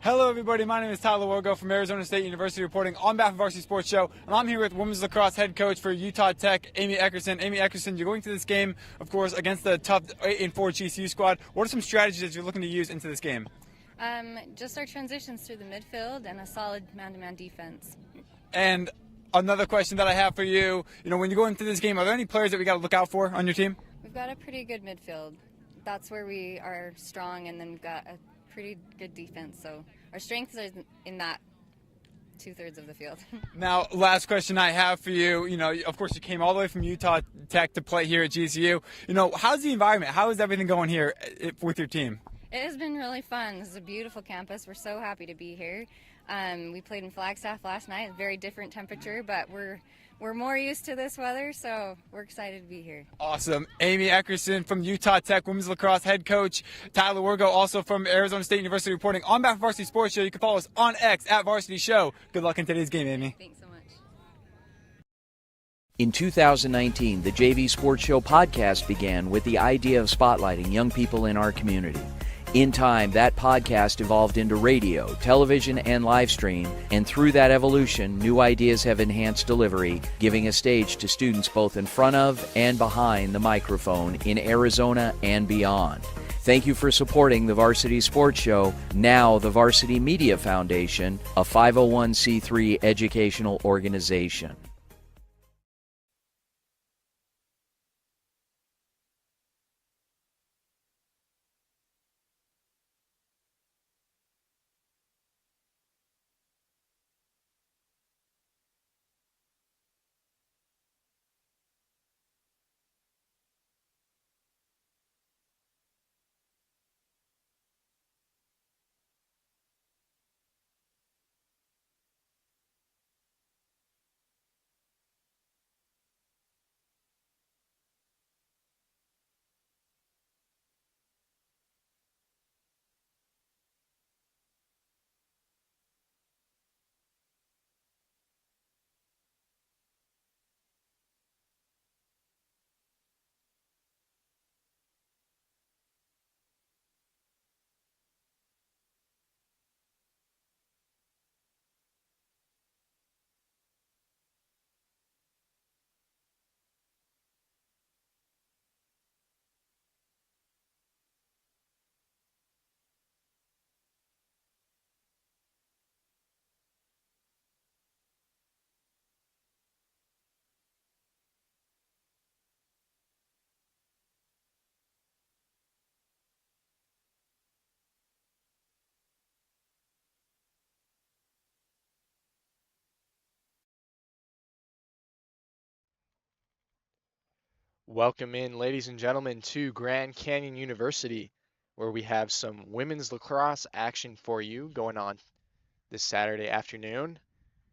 Hello, everybody. My name is Tyler Wargo from Arizona State University, reporting on behalf of Varsity Sports Show, and I'm here with women's lacrosse head coach for Utah Tech, Amy Eckerson. Amy Eckerson, you're going to this game, of course, against the tough 8-4 GCU squad. What are some strategies that you're looking to use into this game? Just our transitions through the midfield and a solid man-to-man defense. And another question that I have for you, when you go into this game, are there any players that we got to look out for on your team? We've got a pretty good midfield. That's where we are strong, and then we've got a pretty good defense. So our strengths are in that two-thirds of the field. Now, last question I have for you, of course you came all the way from Utah Tech to play here at GCU. How's the environment? How is everything going here with your team? It has been really fun. This is a beautiful campus. We're so happy to be here. We played in Flagstaff last night. A very different temperature, but we're more used to this weather, so we're excited to be here. Awesome. Amy Eckerson from Utah Tech women's lacrosse head coach. Tyler Wargo, also from Arizona State University, reporting on behalf of Varsity Sports Show. You can follow us on X at Varsity Show. Good luck in today's game, Amy. Thanks so much. In 2019, the JV Sports Show podcast began with the idea of spotlighting young people in our community. In time, that podcast evolved into radio, television, and live stream, and through that evolution, new ideas have enhanced delivery, giving a stage to students both in front of and behind the microphone in Arizona and beyond. Thank you for supporting the Varsity Sports Show, now the Varsity Media Foundation, a 501c3 educational organization. Welcome in, ladies and gentlemen, to Grand Canyon University, where we have some women's lacrosse action for you going on this Saturday afternoon.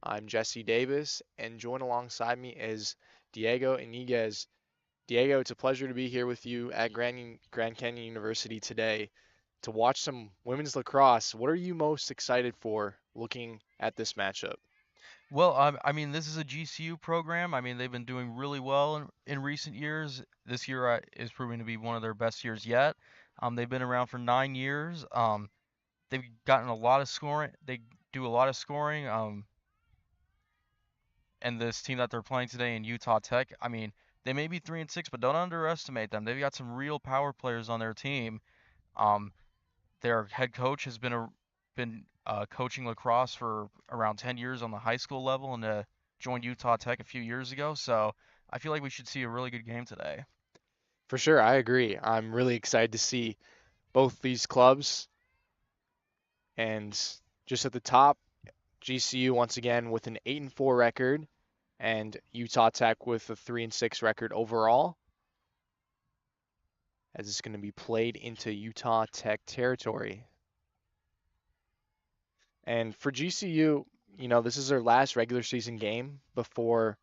I'm Jesse Davis, and joined alongside me is Diego Iniguez. Diego, it's a pleasure to be here with you at Grand Canyon University today to watch some women's lacrosse. What are you most excited for looking at this matchup? Well, this is a GCU program. They've been doing really well in recent years. This year is proving to be one of their best years yet. They've been around for 9 years. They've gotten a lot of scoring. They do a lot of scoring. And this team that they're playing today in Utah Tech, they may be 3-6, but don't underestimate them. They've got some real power players on their team. Their head coach has been coaching lacrosse for around 10 years on the high school level and joined Utah Tech a few years ago. So I feel like we should see a really good game today. For sure, I agree. I'm really excited to see both these clubs. And just at the top, GCU once again with an 8-4 record, and Utah Tech with a 3-6 record overall, as it's going to be played into Utah Tech territory. And for GCU, this is their last regular season game before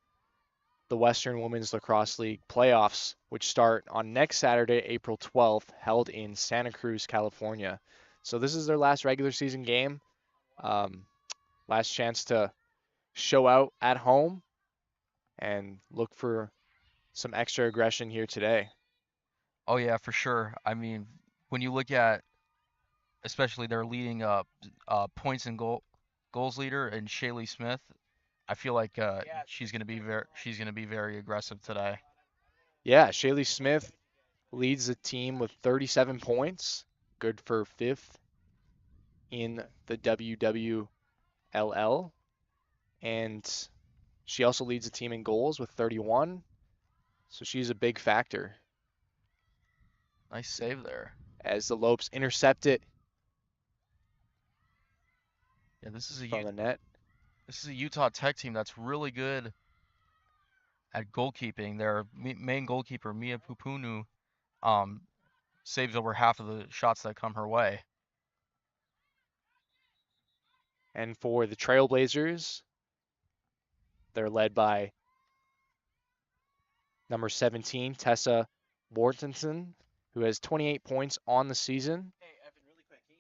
the Western Women's Lacrosse League playoffs, which start on next Saturday, April 12th, held in Santa Cruz, California. So this is their last regular season game. Last chance to show out at home and look for some extra aggression here today. Oh yeah, for sure. When you look at especially their leading points and goals leader and Shaylee Smith. I feel like she's gonna be very aggressive today. Yeah, Shaylee Smith leads the team with 37 points, good for 5th in the WWLL, and she also leads the team in goals with 31, so she's a big factor. Nice save there. As the Lopes intercept it Yeah, from the net. this is a Utah Tech team that's really good at goalkeeping. Their main goalkeeper Mia Pupunu um, saves over half of the shots that come her way. And for the Trailblazers, they're led by number 17, Tessa Mortensen, who has 28 points on the season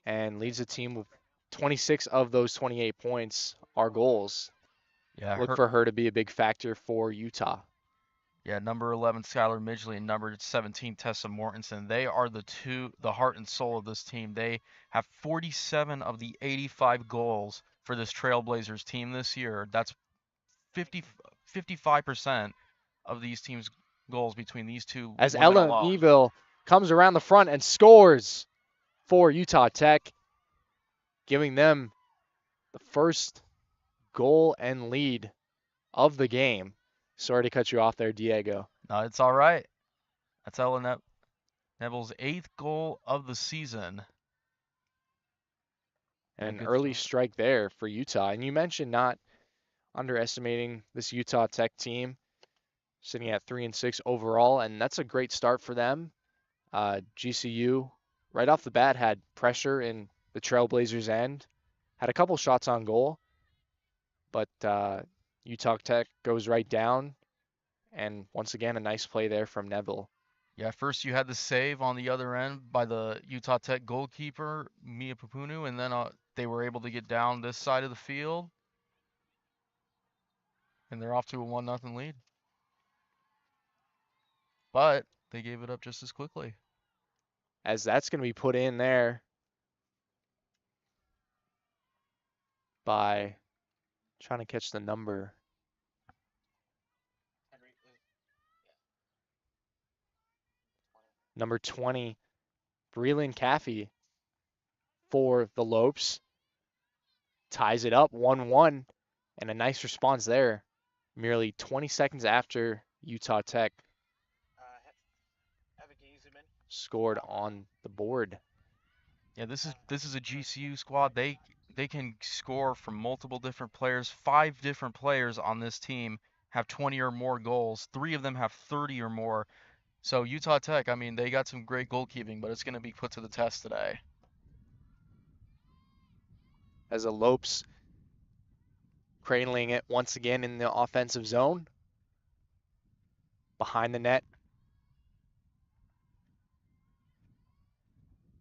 and leads the team with 26 of those 28 points are goals. Yeah, Look for her to be a big factor for Utah. Yeah, number 11 Skylar Midgley and number 17 Tessa Mortensen. They are the heart and soul of this team. They have 47 of the 85 goals for this Trailblazers team this year. That's 55% of these teams' goals between these two As women Ella alone. Neville comes around the front and scores for Utah Tech, giving them the first goal and lead of the game. Sorry to cut you off there, Diego. No, it's all right. That's Ella Neville's 8th goal of the season. And a An good early start. strike there for Utah. And you mentioned not underestimating this Utah Tech team, sitting at 3-6 overall, and that's a great start for them. GCU, right off the bat, had pressure in the Trailblazers' end, had a couple shots on goal, but Utah Tech goes right down, and once again, a nice play there from Neville. Yeah, first you had the save on the other end by the Utah Tech goalkeeper, Mia Pupunu, and then they were able to get down this side of the field. And they're off to a 1-0 lead. But they gave it up just as quickly. As that's going to be put in there by trying to catch the number. Number 20, Breland Caffey for the Lopes. Ties it up 1-1, and a nice response there. Merely 20 seconds after Utah Tech scored on the board. Yeah, this is a GCU squad. They can score from multiple different players. 5 different players on this team have 20 or more goals. 3 of them have 30 or more. So Utah Tech, I mean, they got some great goalkeeping, but it's going to be put to the test today. As the Lopes cradling it once again in the offensive zone. Behind the net.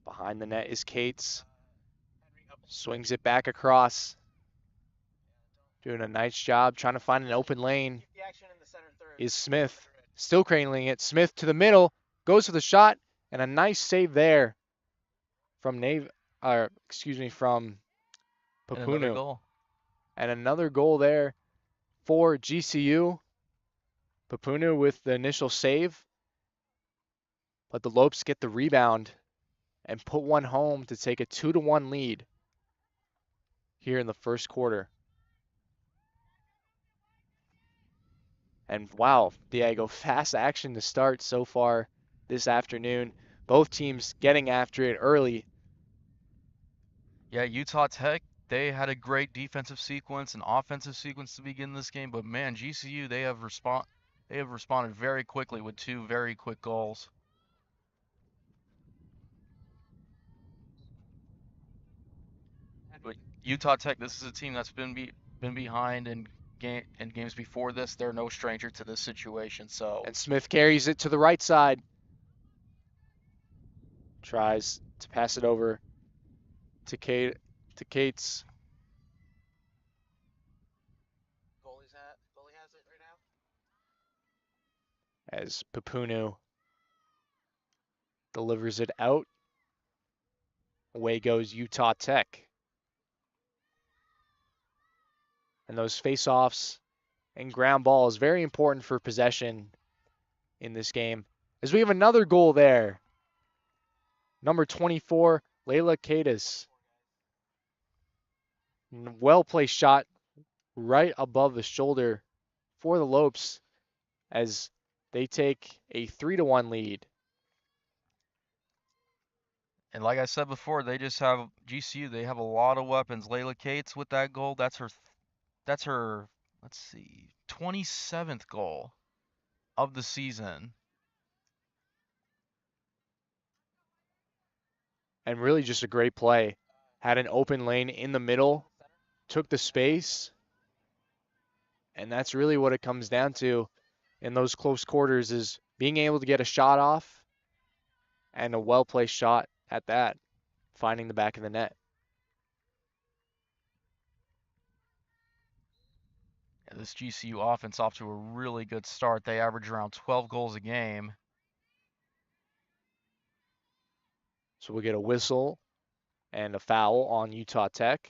Behind the net is Cates. Swings it back across. Doing a nice job trying to find an open lane is Smith. Still cradling it. Smith to the middle. Goes for the shot. And a nice save there from from And another Pupunu. goal. And another goal there for GCU. Pupunu with the initial save. But the Lopes get the rebound and put one home to take a 2-1 lead here in the first quarter. And wow, Diego, fast action to start so far this afternoon. Both teams getting after it early. Yeah, Utah Tech, they had a great defensive sequence and offensive sequence to begin this game, but man, GCU, they have responded very quickly with 2 very quick goals. But Utah Tech, this is a team that's been behind in games before this. They're no stranger to this situation. So And Smith carries it to the right side. Tries to pass it over to Cates. Goalie has it right now. As Pupunu delivers it out. Away goes Utah Tech. And those face-offs and ground balls, very important for possession in this game. As we have another goal there. Number 24, Layla Cadis. Well-placed shot right above the shoulder for the Lopes as they take a 3-1 lead. And like I said before, they just have GCU. They have a lot of weapons. Layla Cates with that goal. That's her. Let's see, 27th goal of the season. And really just a great play. Had an open lane in the middle, took the space, and that's really what it comes down to in those close quarters is being able to get a shot off and a well-placed shot at that, finding the back of the net. Yeah, this GCU offense off to a really good start. They average around 12 goals a game. So we'll get a whistle and a foul on Utah Tech.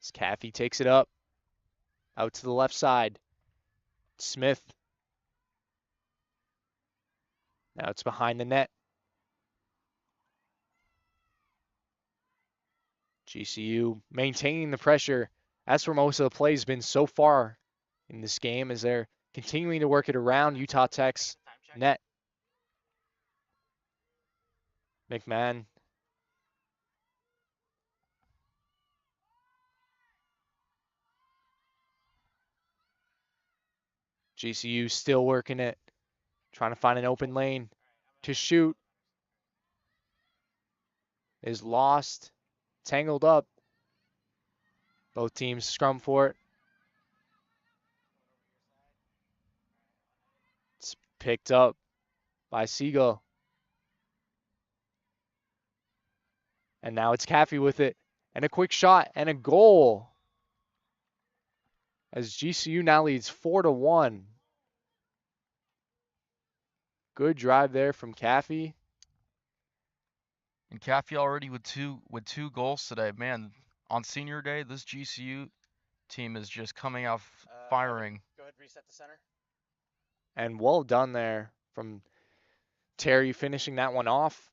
As Caffey takes it up, out to the left side. Smith. Now it's behind the net. GCU maintaining the pressure. That's where most of the play has been so far in this game as they're continuing to work it around Utah Tech's net. McMahon. GCU still working it, trying to find an open lane to shoot. Is lost, tangled up. Both teams scrum for it. It's picked up by Siegel. And now it's Caffey with it. And a quick shot and a goal. As GCU now leads 4-1. Good drive there from Caffey. And Caffey already with two goals today. Man, on senior day, this GCU team is just coming out firing. Go ahead, reset the center. And well done there from Terry finishing that one off.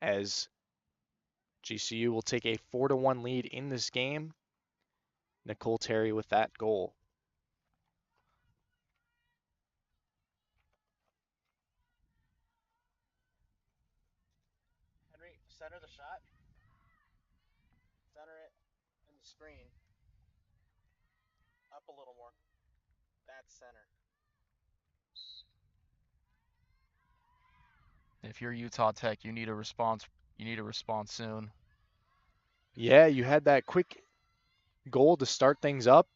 As GCU will take a 4-1 lead in this game. Nicole Terry with that goal. Henry, center the shot. Center it in the screen. Up a little more. That's center. If you're Utah Tech, you need a response. You need a response soon. Yeah, you had that quick goal to start things up.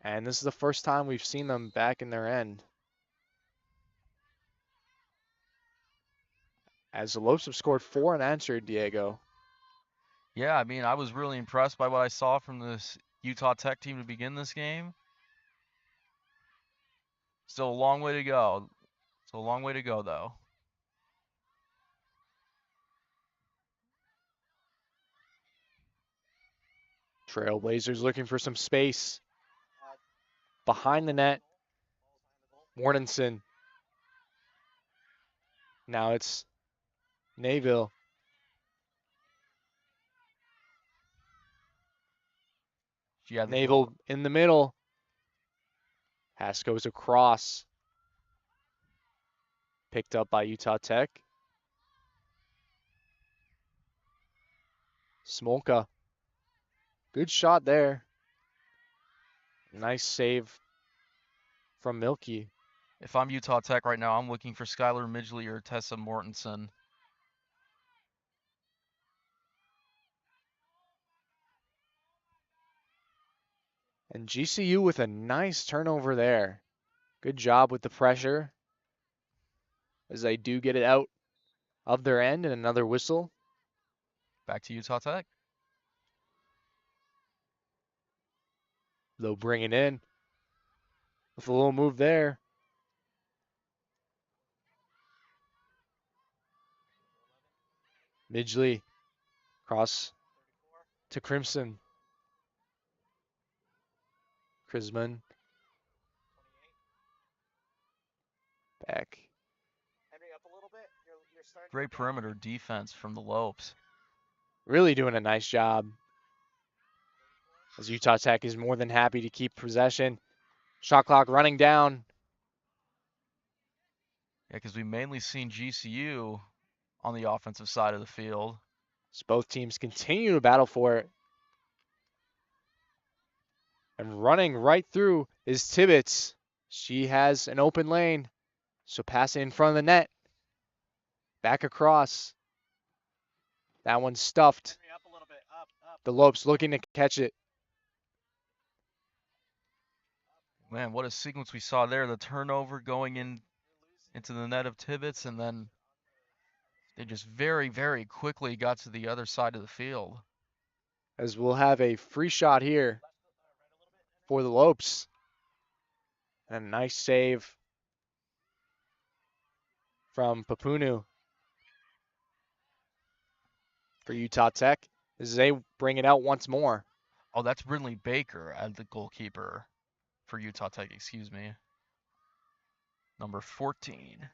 And this is the first time we've seen them back in their end. As the Lopes have scored 4 unanswered, Diego. Yeah, I mean, I was really impressed by what I saw from this Utah Tech team to begin this game. Still a long way to go. Still a long way to go, though. Trailblazers looking for some space. Behind the net, Mortensen. Now it's Nayville. Yeah, Naval in the middle. Pass goes across. Picked up by Utah Tech. Smolka. Good shot there. Nice save from Milky. If I'm Utah Tech right now, I'm looking for Skylar Midgley or Tessa Mortensen. And GCU with a nice turnover there. Good job with the pressure as they do get it out of their end and another whistle. Back to Utah Tech. They'll bring it in. with a little move there. Midgley cross to Crimson. Crisman back. Henry, up a little bit. You're starting. Great perimeter defense from the Lopes. Really doing a nice job. As Utah Tech is more than happy to keep possession. Shot clock running down. Yeah, because we've mainly seen GCU on the offensive side of the field. As both teams continue to battle for it. And running right through is Tibbetts. She has an open lane. So pass it in front of the net. Back across. That one's stuffed. Henry, up a little bit. Up. The Lopes looking to catch it. Man, what a sequence we saw there. The turnover going into the net of Tibbetts, and then they just very, very quickly got to the other side of the field. As we'll have a free shot here for the Lopes. And a nice save from Papunu for Utah Tech as they bring it out once more. Oh, that's Brindley Baker as the goalkeeper for Utah Tech, excuse me. Number 14. That's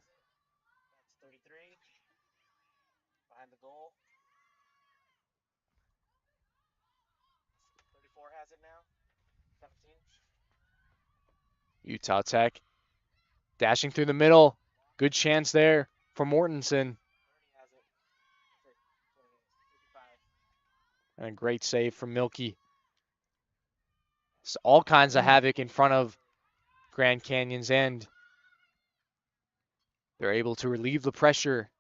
33. Behind the goal. 34 has it now. 17. Utah Tech dashing through the middle. Good chance there for Mortensen. 30 has it. 55. And a great save from Milky. So all kinds of havoc in front of Grand Canyon's end. They're able to relieve the pressure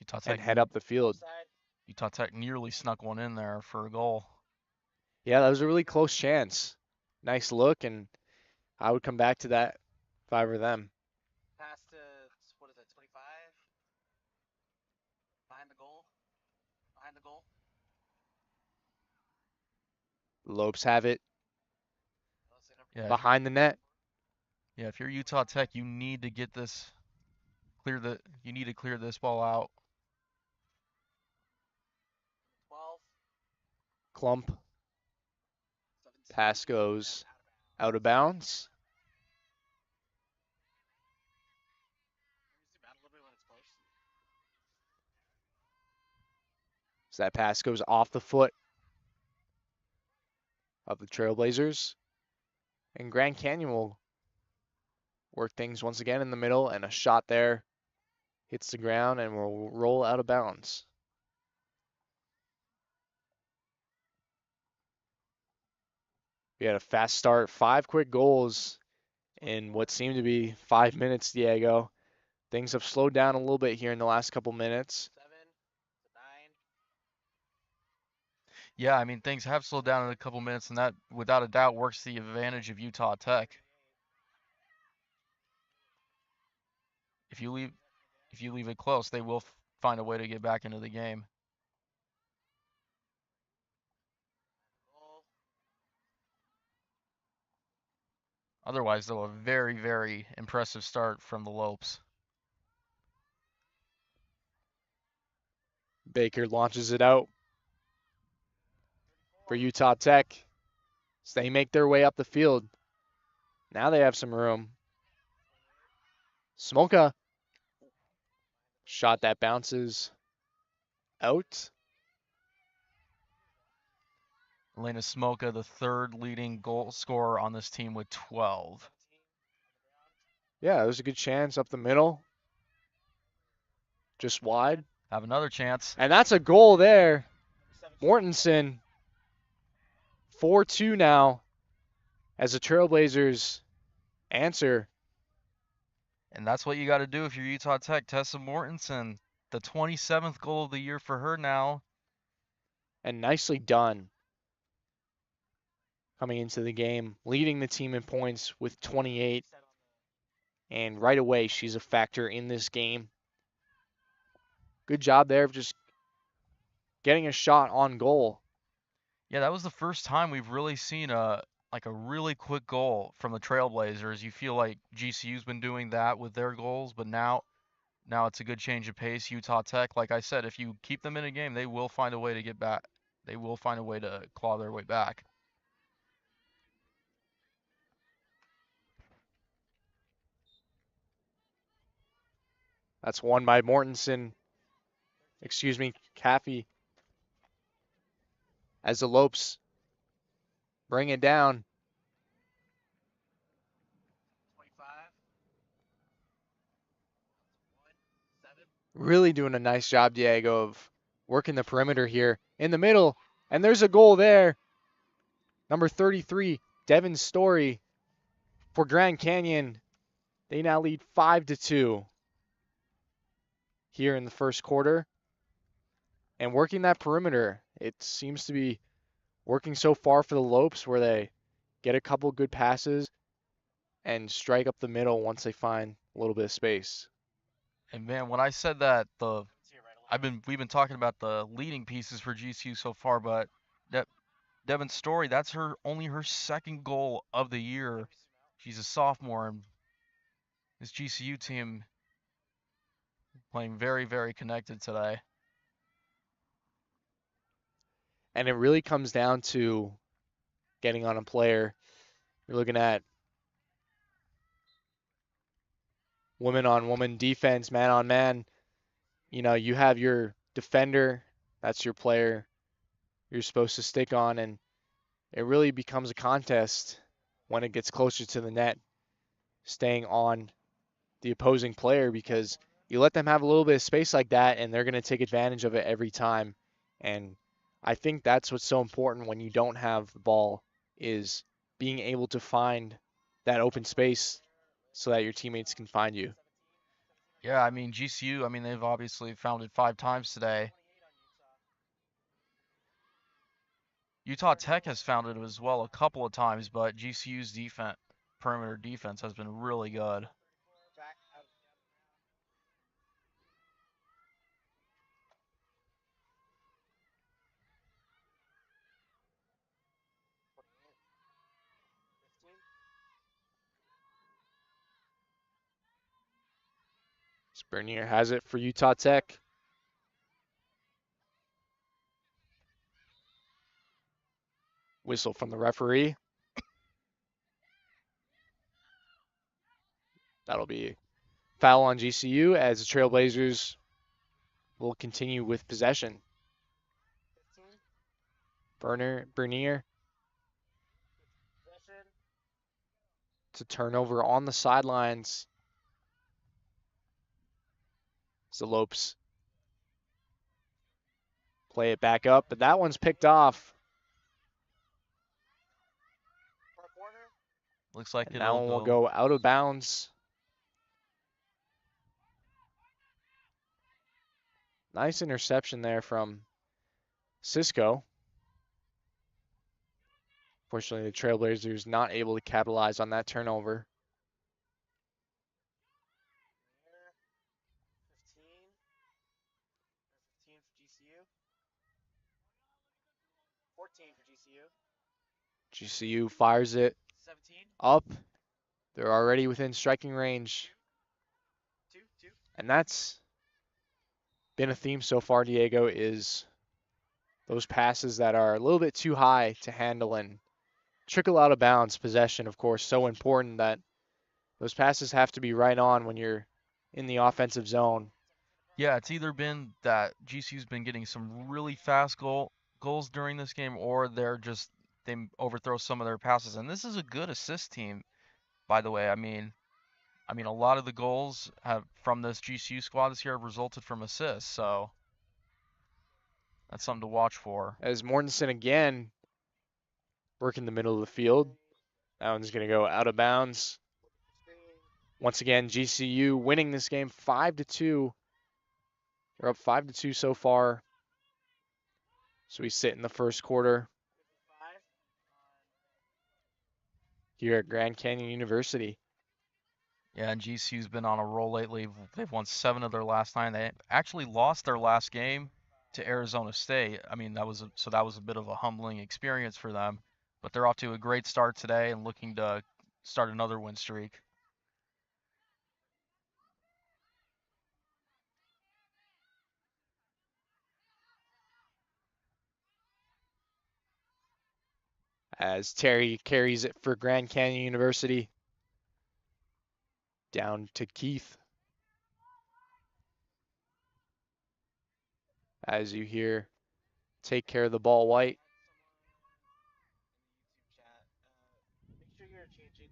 Utah and Tech, head up the field. Side. Utah Tech nearly snuck one in there for a goal. Yeah, that was a really close chance. Nice look, and I would come back to that if I were them. Pass to, what is it, 25? Behind the goal. Behind the goal. The Lopes have it Yeah, behind the net. yeah. If you're Utah Tech, you need to get this you need to clear this ball out. 12. Clump. 17. Pass goes out of bounds. Zoom out a little bit when it's close. So that pass goes off the foot of the Trailblazers. And Grand Canyon will work things once again in the middle, and a shot there hits the ground and will roll out of bounds. We had a fast start, 5 quick goals in what seemed to be 5 minutes, Diego. Things have slowed down a little bit here in the last couple minutes. 7 to 9. Yeah, I mean things have slowed down in a couple minutes, and that without a doubt works to the advantage of Utah Tech. If you leave it close, they will find a way to get back into the game. Goal. Otherwise, though, a very, very impressive start from the Lopes. Baker launches it out for Utah Tech. So they make their way up the field. Now they have some room. Smoka. Shot that bounces out. Elena Smoka, the third leading goal scorer on this team with 12. Yeah, there's a good chance up the middle. Just wide. Have another chance. And that's a goal there. 17. Mortensen. 4-2 now as the Trailblazers answer. And that's what you got to do if you're Utah Tech. Tessa Mortensen, the 27th goal of the year for her now. And nicely done. Coming into the game, leading the team in points with 28. And right away, she's a factor in this game. Good job there of just getting a shot on goal. Yeah, that was the first time we've really seen a like a really quick goal from the Trailblazers. You feel like GCU's been doing that with their goals, but now it's a good change of pace. Utah Tech, like I said, if you keep them in a game, they will find a way to get back. They will find a way to claw their way back. That's won by Mortensen. Excuse me, Caffey. As the Lopes bring it down. 25. 7. Really doing a nice job, Diego, of working the perimeter here in the middle. And there's a goal there. Number 33, Devin Story for Grand Canyon. They now lead 5-2 here in the first quarter. And working that perimeter, it seems to be working so far for the Lopes where they get a couple good passes and strike up the middle once they find a little bit of space. And man, when I said that we've been talking about the leading pieces for GCU so far, but Devin Story, that's only her second goal of the year. She's a sophomore, and this GCU team playing very, very connected today. And it really comes down to getting on a player. You're looking at woman on woman defense, man on man. You know, you have your defender, that's your player you're supposed to stick on, and it really becomes a contest when it gets closer to the net, staying on the opposing player, because you let them have a little bit of space like that and they're going to take advantage of it every time. And I think that's what's so important when you don't have the ball, is being able to find that open space so that your teammates can find you. Yeah, I mean, GCU, I mean, they've obviously found it 5 times today. Utah Tech has found it as well a couple of times, but GCU's perimeter defense has been really good. Bernier has it for Utah Tech. Whistle from the referee. That'll be foul on GCU as the Trailblazers will continue with possession. 15. Bernier. Possession. It's a turnover on the sidelines. The Lopes play it back up, but that one's picked off. Far corner. Looks like And that one will go out of bounds. Nice interception there from Cisco. Fortunately, the Trailblazers not able to capitalize on that turnover. 15. 15 for GCU. 14 for GCU. GCU fires it 17. up. They're already within striking range. 2. And that's been a theme so far, Diego, is those passes that are a little bit too high to handle and trickle out of bounds. Possession, of course, so important that those passes have to be right on when you're in the offensive zone. Yeah, it's either been that GCU's been getting some really fast goals during this game, or they overthrow some of their passes. And this is a good assist team, by the way. I mean, a lot of the goals from this GCU squad this year have resulted from assists, so that's something to watch for. As Mortensen again working the middle of the field. That one's going to go out of bounds. Once again, GCU winning this game 5-2. We're up 5-2 so far. So we sit in the first quarter here at Grand Canyon University. Yeah, and GCU's been on a roll lately. They've won 7 of their last 9. They actually lost their last game to Arizona State. I mean, that was a bit of a humbling experience for them. but they're off to a great start today and looking to start another win streak. As Terry carries it for Grand Canyon University. Down to Keith. As you hear, take care of the ball, White. Make sure you're changing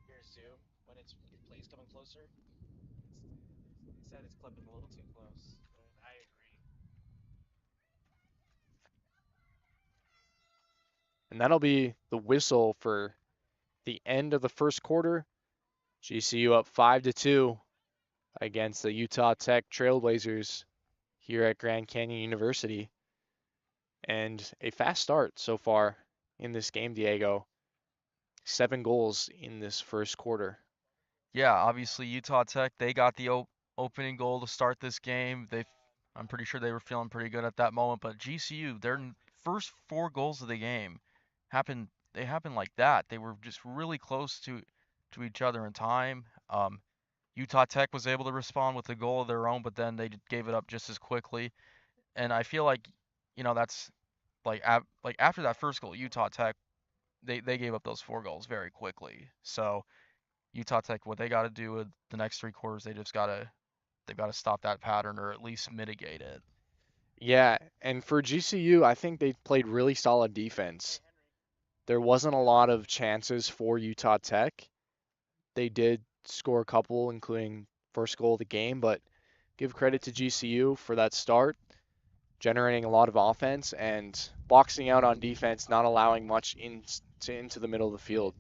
your zoom when your play's coming closer. They said it's clipping a little too close. I agree. And that'll be the whistle for the end of the first quarter. GCU up 5-2 against the Utah Tech Trailblazers here at Grand Canyon University. And a fast start so far in this game, Diego. 7 goals in this first quarter. Yeah, obviously Utah Tech, they got the opening goal to start this game. I'm pretty sure they were feeling pretty good at that moment, but GCU, their first 4 goals of the game happened like that. They were just really close to each other in time. Utah Tech was able to respond with a goal of their own, but then they gave it up just as quickly. And I feel like, that's like after that first goal, Utah Tech, they gave up those 4 goals very quickly. So Utah Tech, what they got to do with the next 3 quarters, they've got to stop that pattern or at least mitigate it. Yeah, and for GCU, I think they played really solid defense. There wasn't a lot of chances for Utah Tech. They did score a couple, including first goal of the game, but give credit to GCU for that start, generating a lot of offense and boxing out on defense, not allowing much into the middle of the field.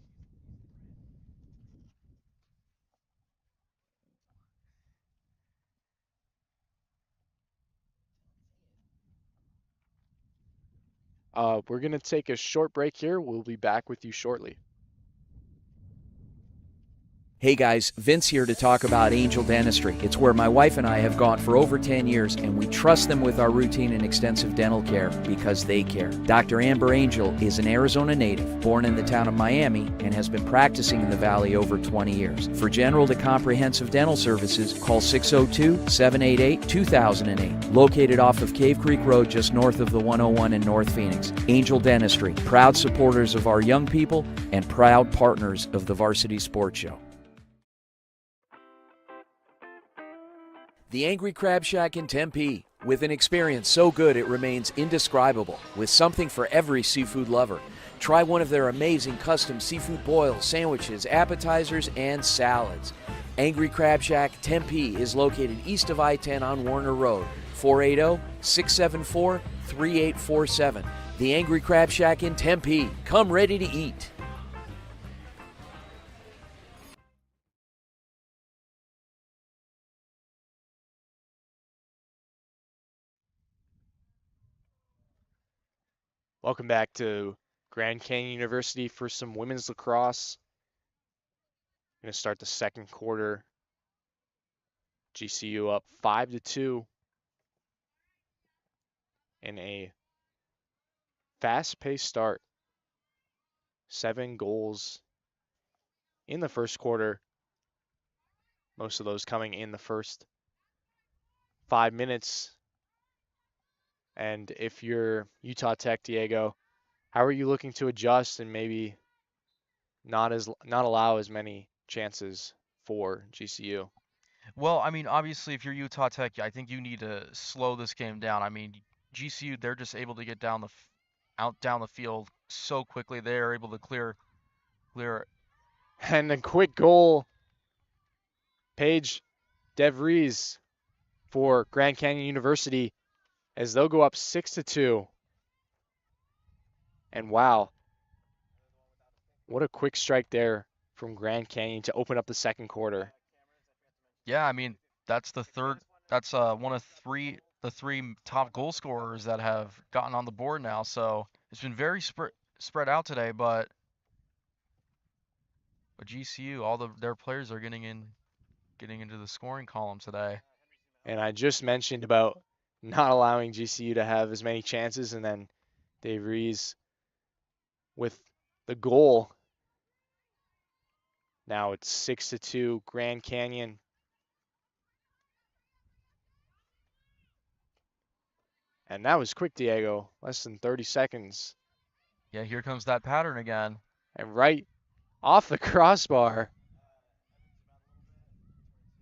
We're going to take a short break here. We'll be back with you shortly. Hey guys, Vince here to talk about Angel Dentistry. It's where my wife and I have gone for over 10 years, and we trust them with our routine and extensive dental care because they care. Dr. Amber Angel is an Arizona native, born in the town of Miami, and has been practicing in the Valley over 20 years. For general to comprehensive dental services, call 602-788-2008. Located off of Cave Creek Road just north of the 101 in North Phoenix. Angel Dentistry, proud supporters of our young people and proud partners of the Varsity Sports Show. The Angry Crab Shack in Tempe, with an experience so good it remains indescribable, with something for every seafood lover. Try one of their amazing custom seafood boils, sandwiches, appetizers, and salads. Angry Crab Shack Tempe is located east of I-10 on Warner Road, 480-674-3847. The Angry Crab Shack in Tempe. Come ready to eat. Welcome back to Grand Canyon University for some women's lacrosse. Going to start the second quarter. GCU up 5-2 in a fast-paced start. 7 goals in the first quarter. Most of those coming in the first 5 minutes. And if you're Utah Tech, Diego, how are you looking to adjust and maybe not allow as many chances for GCU? Well, I mean, obviously, if you're Utah Tech, I think you need to slow this game down. I mean, GCU, they're just able to get down the field so quickly. They are able to clear. And a quick goal, Paige DeVries for Grand Canyon University as they'll go up 6-2. And wow, what a quick strike there from Grand Canyon to open up the second quarter. Yeah, I mean, that's the third. That's one of the three top goal scorers that have gotten on the board now. So it's been very spread out today, but GCU, their players are getting into the scoring column today. And I just mentioned about not allowing GCU to have as many chances, and then DeVries with the goal. Now it's 6-2 Grand Canyon. And that was quick, Diego. Less than 30 seconds. Yeah, here comes that pattern again. And right off the crossbar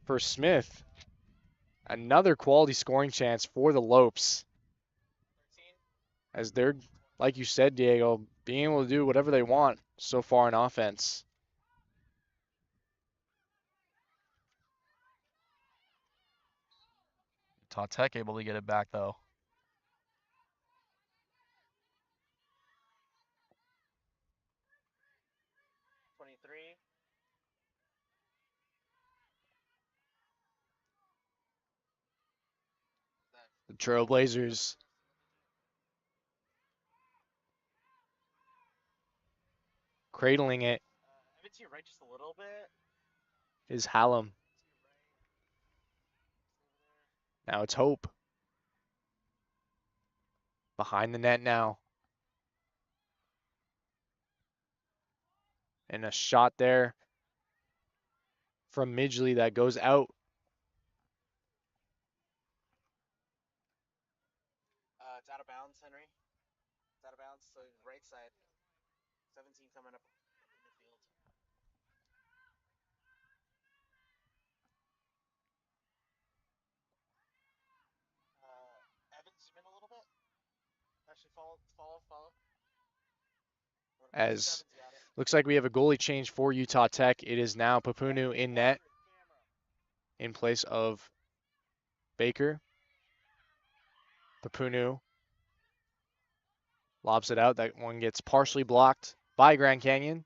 for Smith. Another quality scoring chance for the Lopes. As they're, like you said, Diego, being able to do whatever they want so far in offense. Utah Tech able to get it back, though. The Trailblazers cradling it Have it to your right just a little bit. is Hallam. Now it's Hope. Behind the net now. And a shot there from Midgley that goes out. It's out of bounds, Henry. It's out of bounds, so right side. 17 coming up in the field. Evan, zoom in a little bit. Actually, follow. As looks like we have a goalie change for Utah Tech. It is now Papunu in net in place of Baker. Papunu lobs it out. That one gets partially blocked by Grand Canyon.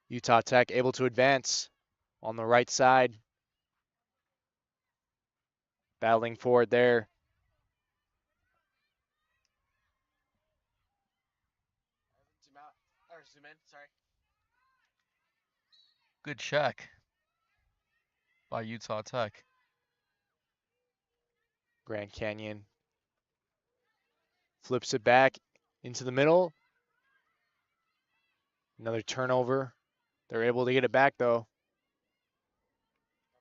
Utah Tech able to advance on the right side. Battling for it there. Zoom out, or zoom in, sorry. Good check by Utah Tech. Grand Canyon flips it back into the middle. Another turnover. They're able to get it back, though.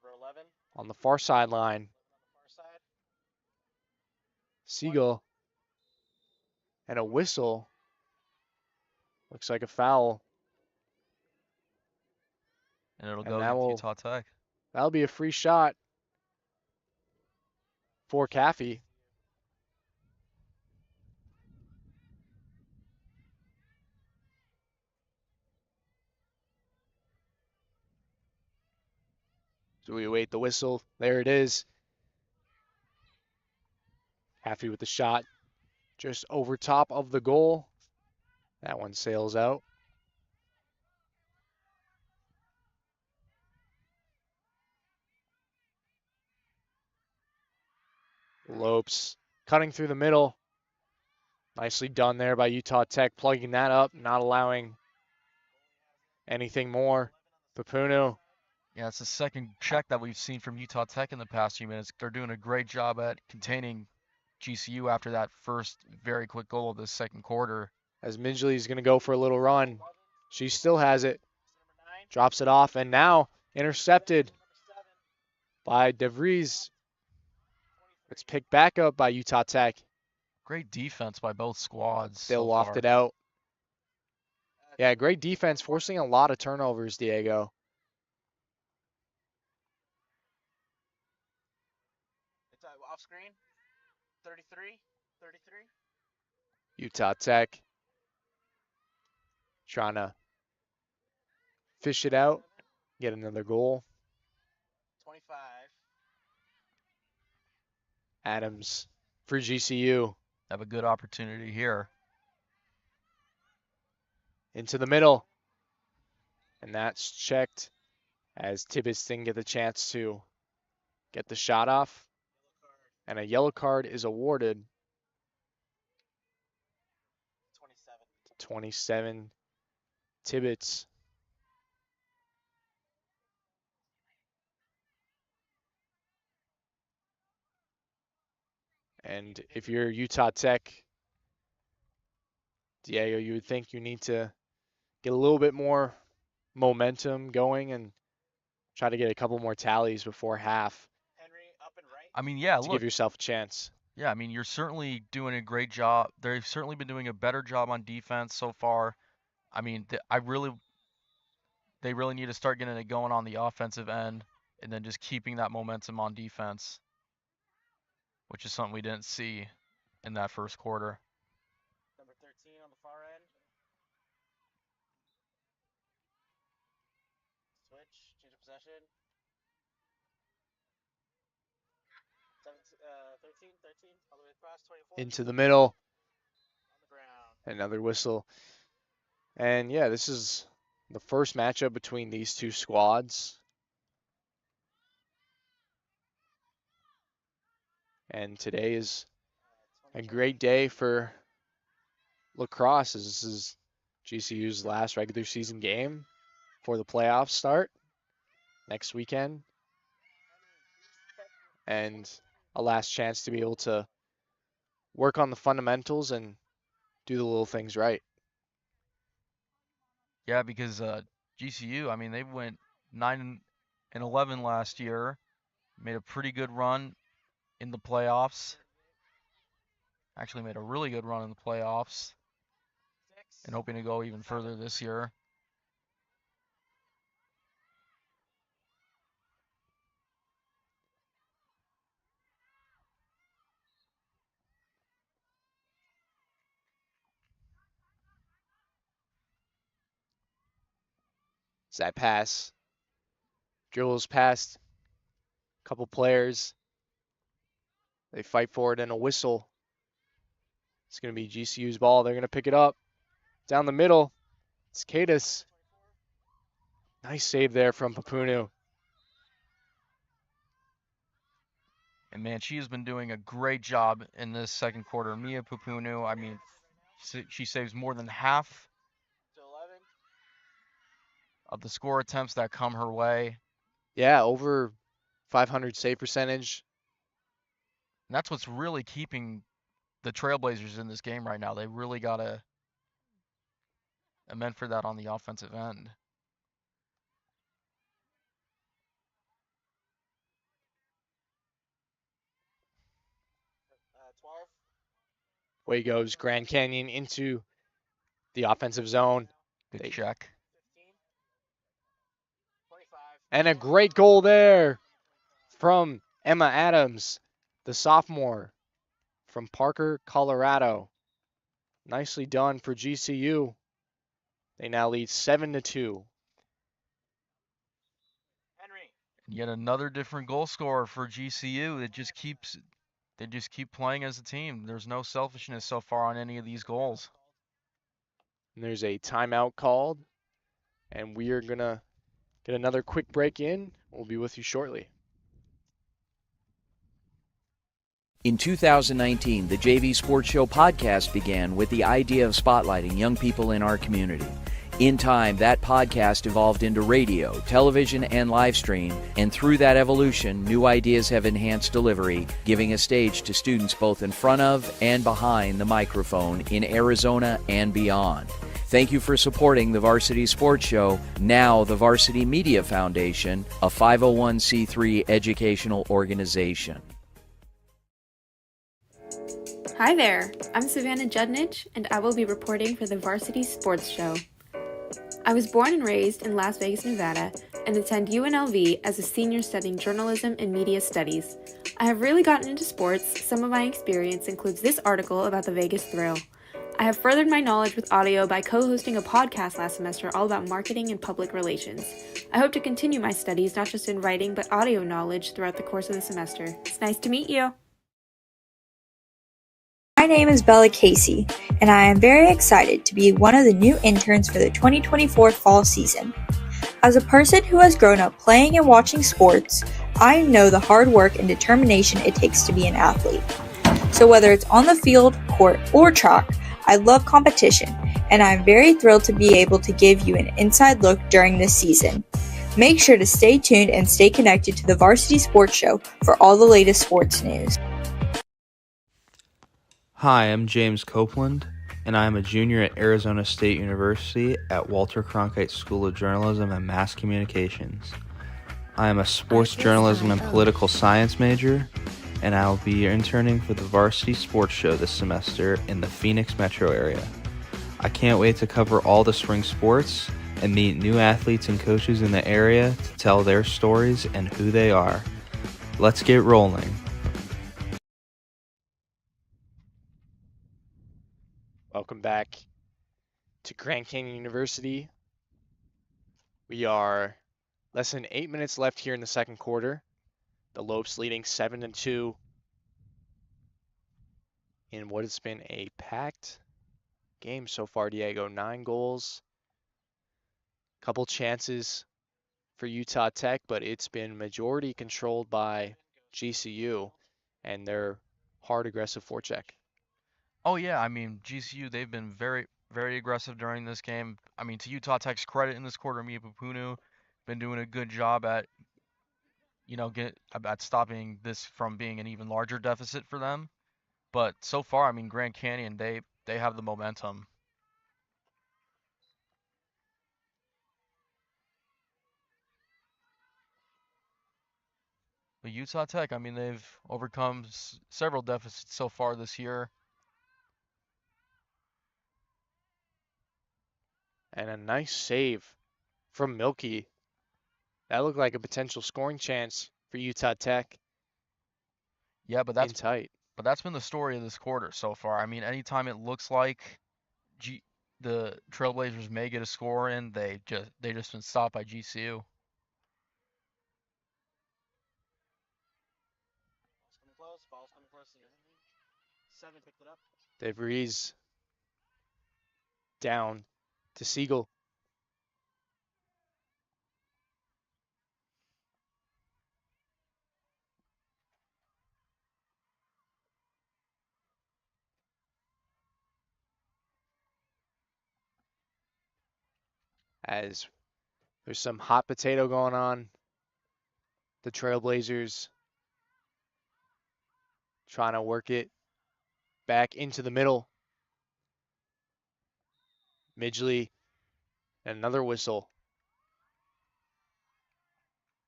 Number 11. On the far sideline. On the far side. Siegel. And a whistle. Looks like a foul. And it'll And go that to will- Utah Tech. That'll be a free shot for Caffey. So we await the whistle. There it is. Caffey with the shot just over top of the goal. That one sails out. Lopes cutting through the middle. Nicely done there by Utah Tech, plugging that up, not allowing anything more. Papunu. Yeah, it's the second check that we've seen from Utah Tech in the past few minutes. They're doing a great job at containing GCU after that first very quick goal of the second quarter. As Midgley's going to go for a little run. She still has it. Drops it off, and now intercepted by DeVries. It's picked back up by Utah Tech. Great defense by both squads. They'll so loft far. it out. Yeah, great defense, forcing a lot of turnovers, Diego. It's off screen. 33. Utah Tech trying to fish it out, get another goal. 25. Adams for GCU. Have a good opportunity here. Into the middle. And that's checked as Tibbetts didn't get the chance to get the shot off. And a yellow card is awarded. 27 Tibbetts. And if you're Utah Tech, Diego, you would think you need to get a little bit more momentum going and try to get a couple more tallies before half Henry up and right. I mean, yeah, to look, give yourself a chance. yeah, I mean, you're certainly doing a great job. They've certainly been doing a better job on defense so far. I mean, they really need to start getting it going on the offensive end and then just keeping that momentum on defense, which is something we didn't see in that first quarter. Number 13 on the far end. Switch, change of possession. 13, all the way across, 24. Into the middle, On the ground. another whistle. And yeah, this is the first matchup between these two squads. And today is a great day for Lacrosse, as this is GCU's last regular season game before the playoffs start next weekend. And a last chance to be able to work on the fundamentals and do the little things right. Yeah, because GCU, I mean, they went 9-11 last year, made a pretty good run in the playoffs. Actually made a really good run in the playoffs and hoping to go even further this year. It's that pass. Dribbles past a couple players. They fight for it and a whistle. It's going to be GCU's ball. They're going to pick it up. Down the middle. It's Cadis. Nice save there from Papunu. And man, she has been doing a great job in this second quarter. Mia Pupunu, I mean, she saves more than half To 11. of the score attempts that come her way. Yeah, over 500 save percentage. And that's what's really keeping the Trailblazers in this game right now. They really got to amend for that on the offensive end. Uh, 12. Away goes Grand Canyon into the offensive zone. Good They- check. 15. 25. And a great goal there from Emma Adams, the sophomore from Parker, Colorado. Nicely done for GCU. They now lead 7-2. Henry. Yet another different goal scorer for GCU. They just keep playing as a team. There's no selfishness so far on any of these goals. And there's a timeout called. And we are going to get another quick break in. We'll be with you shortly. In 2019, the JV Sports Show podcast began with the idea of spotlighting young people in our community. In time, that podcast evolved into radio, television, and live stream, and through that evolution, new ideas have enhanced delivery, giving a stage to students both in front of and behind the microphone in Arizona and beyond. Thank you for supporting the Varsity Sports Show, now the Varsity Media Foundation, a 501c3 educational organization. Hi there, I'm Savannah Judnich, and I will be reporting for the Varsity Sports Show. I was born and raised in Las Vegas, Nevada, and attend UNLV as a senior studying journalism and media studies. I have really gotten into sports. Some of my experience includes this article about the Vegas Thrill. I have furthered my knowledge with audio by co-hosting a podcast last semester all about marketing and public relations. I hope to continue my studies not just in writing but audio knowledge throughout the course of the semester. It's nice to meet you. My name is Bella Casey, and I am very excited to be one of the new interns for the 2024 fall season. As a person who has grown up playing and watching sports, I know the hard work and determination it takes to be an athlete. So whether it's on the field, court, or track, I love competition, and I'm very thrilled to be able to give you an inside look during this season. Make sure to stay tuned and stay connected to the Varsity Sports Show for all the latest sports news. Hi, I'm James Copeland, and I am a junior at Arizona State University at Walter Cronkite School of Journalism and Mass Communications. I am a sports journalism and political science major, and I will be interning for the Varsity Sports Show this semester in the Phoenix metro area. I can't wait to cover all the spring sports and meet new athletes and coaches in the area to tell their stories and who they are. Let's get rolling. Welcome back to Grand Canyon University. We are less than 8 minutes left here in the second quarter. The Lopes leading 7-2 in what has been a packed game so far, Diego. 9 goals, couple chances for Utah Tech, but it's been majority controlled by GCU and their hard, aggressive forecheck. Oh yeah, I mean GCU, they've been very, very aggressive during this game. I mean, to Utah Tech's credit in this quarter, Mia Papunu been doing a good job at at stopping this from being an even larger deficit for them. But so far, I mean, Grand Canyon, they have the momentum. But Utah Tech, I mean, they've overcome several deficits so far this year. And a nice save from Milky. That looked like a potential scoring chance for Utah Tech. Yeah, but in tight. that's been the story of this quarter so far. I mean, anytime it looks like the Trailblazers may get a score in, they just been stopped by GCU. Ball's coming close. 7 picked it up. DeVries down to Siegel. As there's some hot potato going on. The Trailblazers trying to work it back into the middle. Midgley, and another whistle.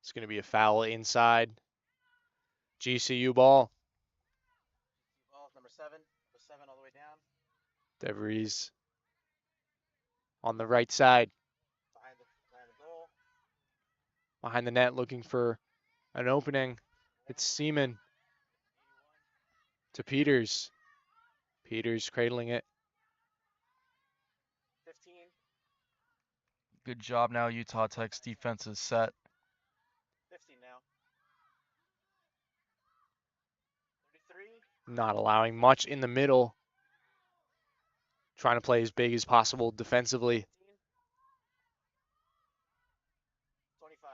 It's going to be a foul inside. GCU ball. Ball number 7. Number 7 all the way down. DeVries on the right side. Behind the goal. Behind the net looking for an opening. It's Seaman to Peters. Peters cradling it. 15. Good job now. Utah Tech's defense is set. 15 now. 33. Not allowing much in the middle. Trying to play as big as possible defensively. 25.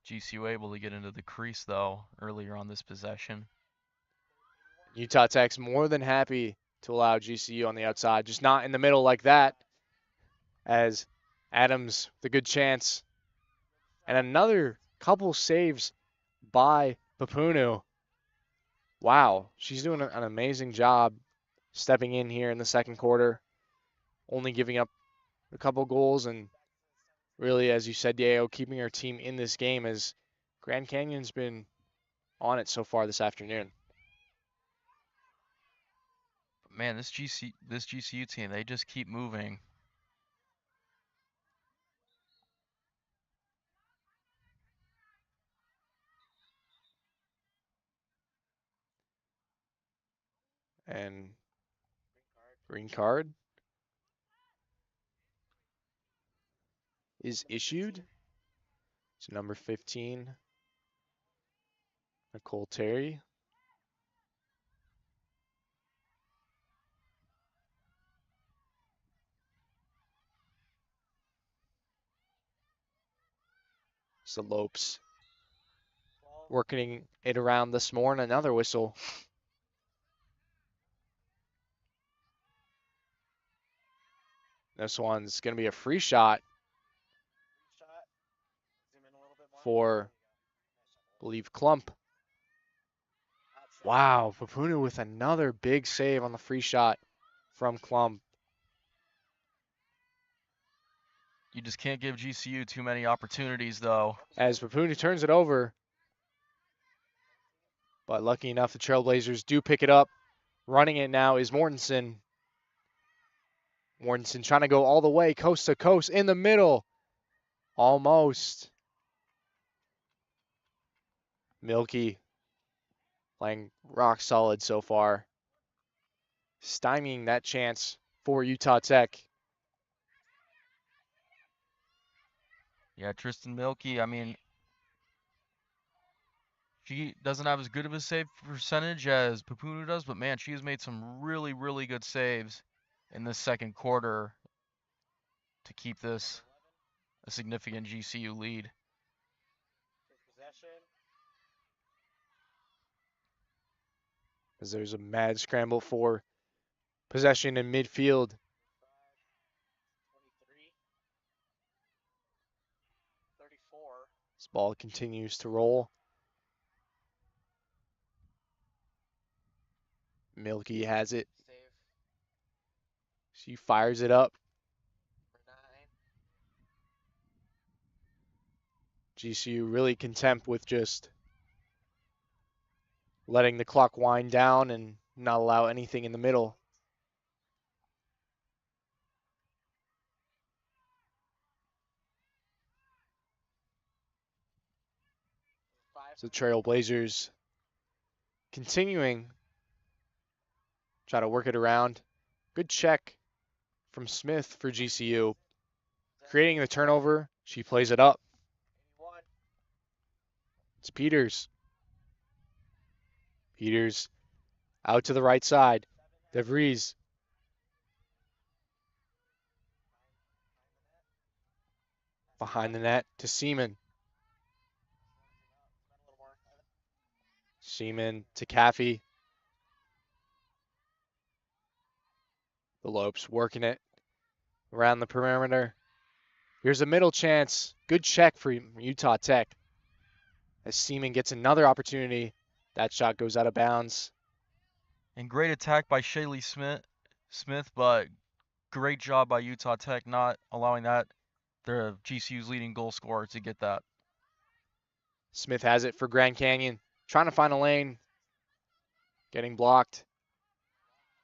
GCU able to get into the crease, though, earlier on this possession. Utah Tech's more than happy to allow GCU on the outside, just not in the middle like that. As Adams, the good chance. And another couple saves by Papunu. Wow, she's doing an amazing job stepping in here in the second quarter. Only giving up a couple goals and really, as you said, Diego, keeping her team in this game as Grand Canyon's been on it so far this afternoon. Man, this GCU team, they just keep moving. And green card is issued to number 15, Nicole Terry. It's the Lopes working it around this morning. Another whistle. This one's going to be a free shot for, I believe, Klump. Wow, Papunu with another big save on the free shot from Klump. You just can't give GCU too many opportunities, though. As Papuni turns it over. But lucky enough, the Trailblazers do pick it up. Running it now is Mortensen. Mortensen trying to go all the way, coast to coast, in the middle. Almost. Milky playing rock solid so far. Stymieing that chance for Utah Tech. Yeah, Tristan Milky, I mean, she doesn't have as good of a save percentage as Papunu does, but man, she has made some really, really good saves in the second quarter to keep this a significant GCU lead. As there's a mad scramble for possession in midfield. This ball continues to roll. Milky has it. She fires it up. GCU really content with just letting the clock wind down and not allow anything in the middle. So Trailblazers continuing, try to work it around. Good check from Smith for GCU. Creating the turnover, she plays it up. It's Peters. Peters out to the right side. DeVries. Behind the net to Seaman. Seaman to Caffey. The Lopes working it around the perimeter. Here's a middle chance. Good check for Utah Tech. As Seaman gets another opportunity, that shot goes out of bounds. And great attack by Shaylee Smith, but great job by Utah Tech not allowing that, their GCU's leading goal scorer, to get that. Smith has it for Grand Canyon. Trying to find a lane. Getting blocked.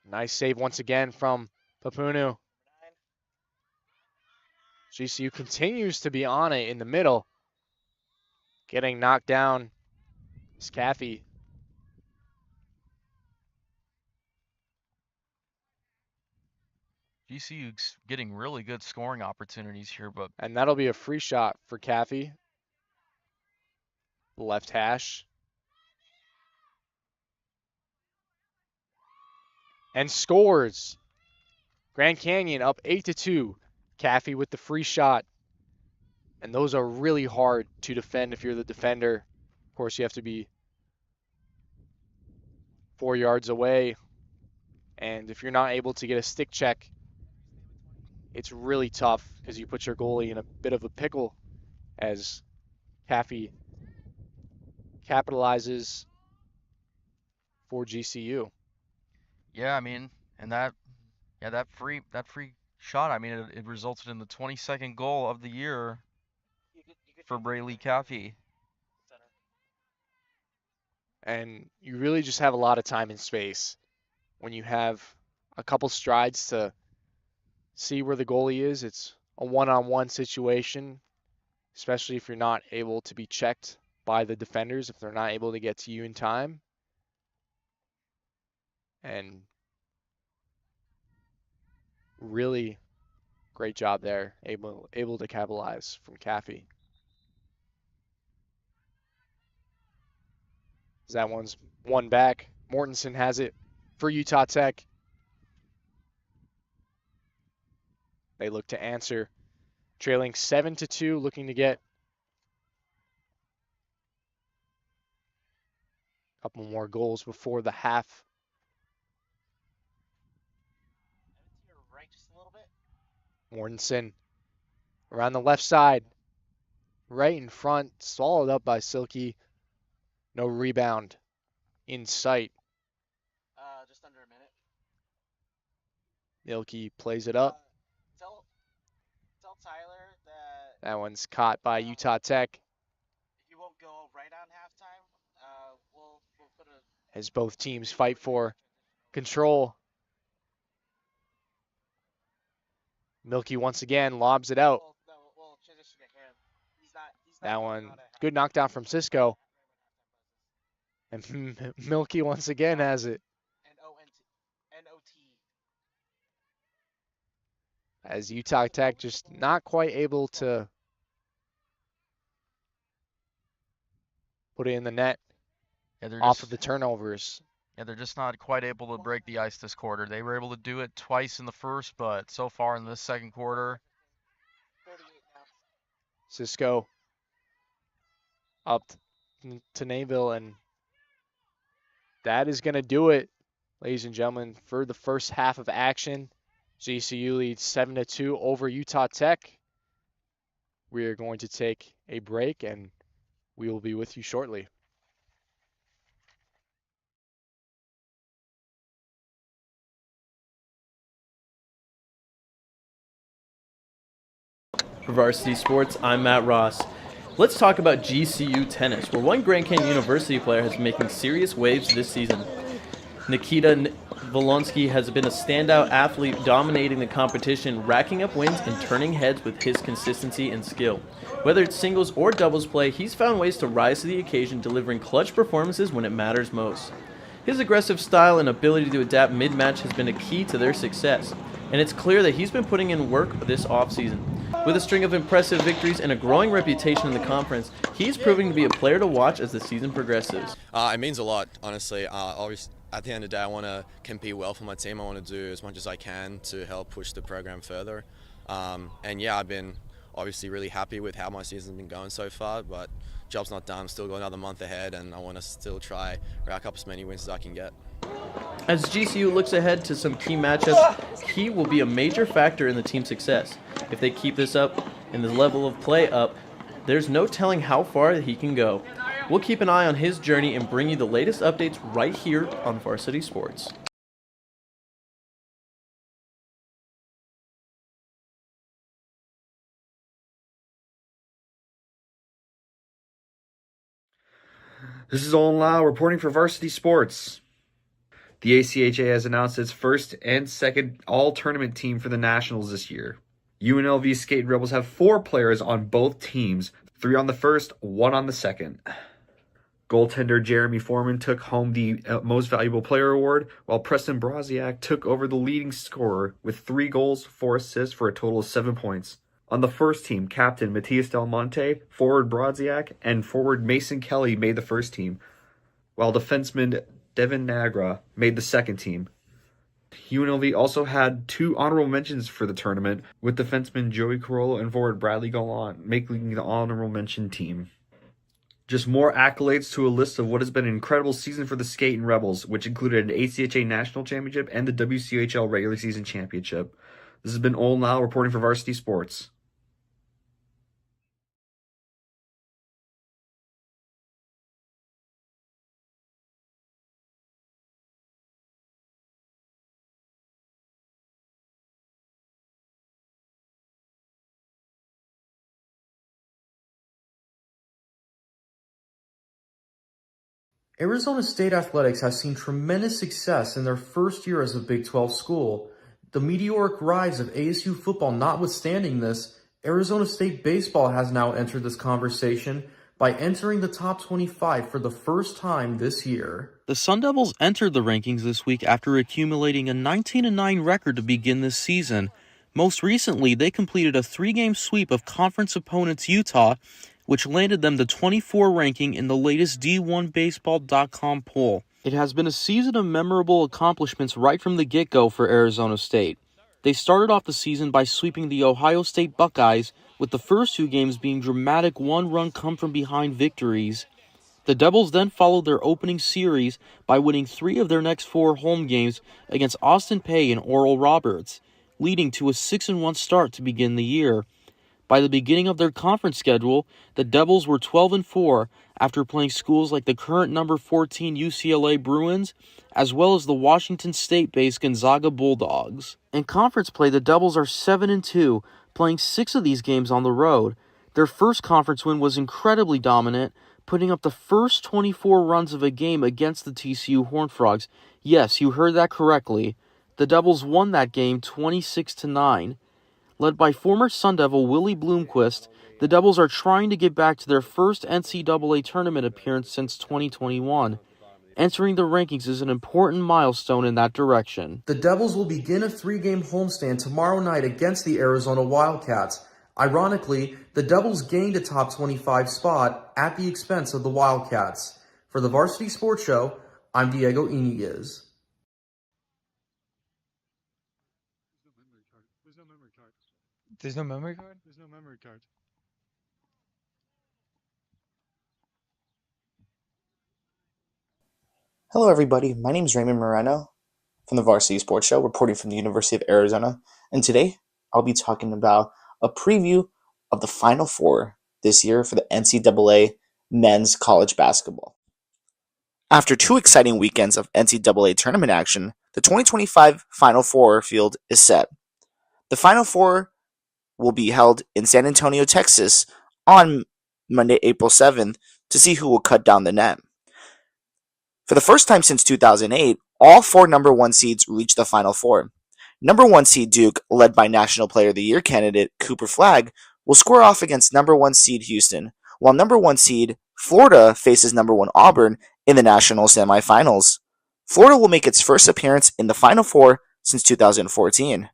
Nice save once again from Papunu. GCU continues to be on it in the middle. Getting knocked down is Caffey. GCU's getting really good scoring opportunities here, but And that'll be a free shot for Caffey. Left hash. And scores. Grand Canyon up 8-2. Caffey with the free shot. And those are really hard to defend if you're the defender. Of course, you have to be 4 yards away. And if you're not able to get a stick check, it's really tough because you put your goalie in a bit of a pickle as Caffey capitalizes for GCU. yeah, I mean, and that free shot, I mean, it resulted in the 22nd goal of the year for Braylee Caffey. And you really just have a lot of time and space when you have a couple strides to see where the goalie is. It's a one-on-one situation, especially if you're not able to be checked by the defenders, if they're not able to get to you in time. And really great job there, able to capitalize from Caffey. That one's one back. Mortensen has it for Utah Tech. They look to answer, trailing 7-2, looking to get a couple more goals before the half. Mortensen around the left side, right in front, swallowed up by Silky. No rebound in sight. Just under a minute. Milky plays it up. Tell Tyler That one's caught by Utah Tech. He won't go right on halftime. We'll put a As both teams fight for control. Milky once again lobs it out. we'll transition to him. He's not That going one, on at good knockdown from Cisco. And Milky once again has it. N-O-T. As Utah Tech just not quite able to put it in the net off of the turnovers. Yeah, they're just not quite able to break the ice this quarter. They were able to do it twice in the first, but so far in this second quarter. Cisco up to Nayville, and that is going to do it, ladies and gentlemen, for the first half of action. GCU leads 7-2 over Utah Tech. We are going to take a break, and we will be with you shortly. For Varsity Sports, I'm Matt Ross. Let's talk about GCU tennis, where one Grand Canyon University player has been making serious waves this season. Nikita Volonsky has been a standout athlete, dominating the competition, racking up wins and turning heads with his consistency and skill. Whether it's singles or doubles play, he's found ways to rise to the occasion, delivering clutch performances when it matters most. His aggressive style and ability to adapt mid-match has been a key to their success, and it's clear that he's been putting in work this offseason. With a string of impressive victories and a growing reputation in the conference, he's proving to be a player to watch as the season progresses. It means a lot, honestly. Obviously, at the end of the day, I want to compete well for my team. I want to do as much as I can to help push the program further. And yeah, I've been obviously really happy with how my season's been going so far, but job's not done. Still got another month ahead, and I want to still try rack up as many wins as I can get. As GCU looks ahead to some key matchups, he will be a major factor in the team's success. If they keep this up and the level of play up, there's no telling how far he can go. We'll keep an eye on his journey and bring you the latest updates right here on Varsity Sports. This is Olin Lau reporting for Varsity Sports. The ACHA has announced its first and second all-tournament team for the Nationals this year. UNLV Skate Rebels have 4 players on both teams, 3 on the first, 1 on the second. Goaltender Jeremy Foreman took home the Most Valuable Player award, while Preston Broziak took over the leading scorer with 3 goals, 4 assists for a total of 7 points. On the first team, captain Matias Del Monte, forward Brodziak, and forward Mason Kelly made the first team, while defenseman Devin Nagra made the second team. UNLV also had 2 honorable mentions for the tournament, with defenseman Joey Carollo and forward Bradley Gallant making the honorable mention team. Just more accolades to a list of what has been an incredible season for the Skating Rebels, which included an ACHA National Championship and the WCHL Regular Season Championship. This has been Olin Lau reporting for Varsity Sports. Arizona State Athletics has seen tremendous success in their first year as a Big 12 school. The meteoric rise of ASU football notwithstanding this, Arizona State baseball has now entered this conversation by entering the top 25 for the first time this year. The Sun Devils entered the rankings this week after accumulating a 19-9 record to begin this season. Most recently, they completed a 3-game sweep of conference opponents Utah, which landed them the 24 ranking in the latest D1Baseball.com poll. It has been a season of memorable accomplishments right from the get-go for Arizona State. They started off the season by sweeping the Ohio State Buckeyes, with the first 2 games being dramatic one-run come-from-behind victories. The Devils then followed their opening series by winning 3 of their next 4 home games against Austin Peay and Oral Roberts, leading to a 6-1 start to begin the year. By the beginning of their conference schedule, the Devils were 12-4 after playing schools like the current number 14 UCLA Bruins, as well as the Washington State-based Gonzaga Bulldogs. In conference play, the Devils are 7-2, playing 6 of these games on the road. Their first conference win was incredibly dominant, putting up the first 24 runs of a game against the TCU Horned Frogs. Yes, you heard that correctly. The Devils won that game 26-9. Led by former Sun Devil Willie Bloomquist, the Devils are trying to get back to their first NCAA tournament appearance since 2021. Entering the rankings is an important milestone in that direction. The Devils will begin a 3-game homestand tomorrow night against the Arizona Wildcats. Ironically, the Devils gained a top 25 spot at the expense of the Wildcats. For the Varsity Sports Show, I'm Diego Iniguez. There's no memory card? There's no memory card. Hello, everybody. My name is Raymond Moreno from the Varsity Sports Show, reporting from the University of Arizona. And today, I'll be talking about a preview of the Final Four this year for the NCAA men's college basketball. After 2 exciting weekends of NCAA tournament action, the 2025 Final Four field is set. The Final Four will be held in San Antonio, Texas on Monday, April 7th to see who will cut down the net. For the first time since 2008, all 4 number 1 seeds reached the Final Four. Number 1 seed Duke, led by National Player of the Year candidate Cooper Flagg, will square off against number 1 seed Houston, while number 1 seed Florida faces number 1 Auburn in the national semifinals. Florida will make its first appearance in the Final Four since 2014.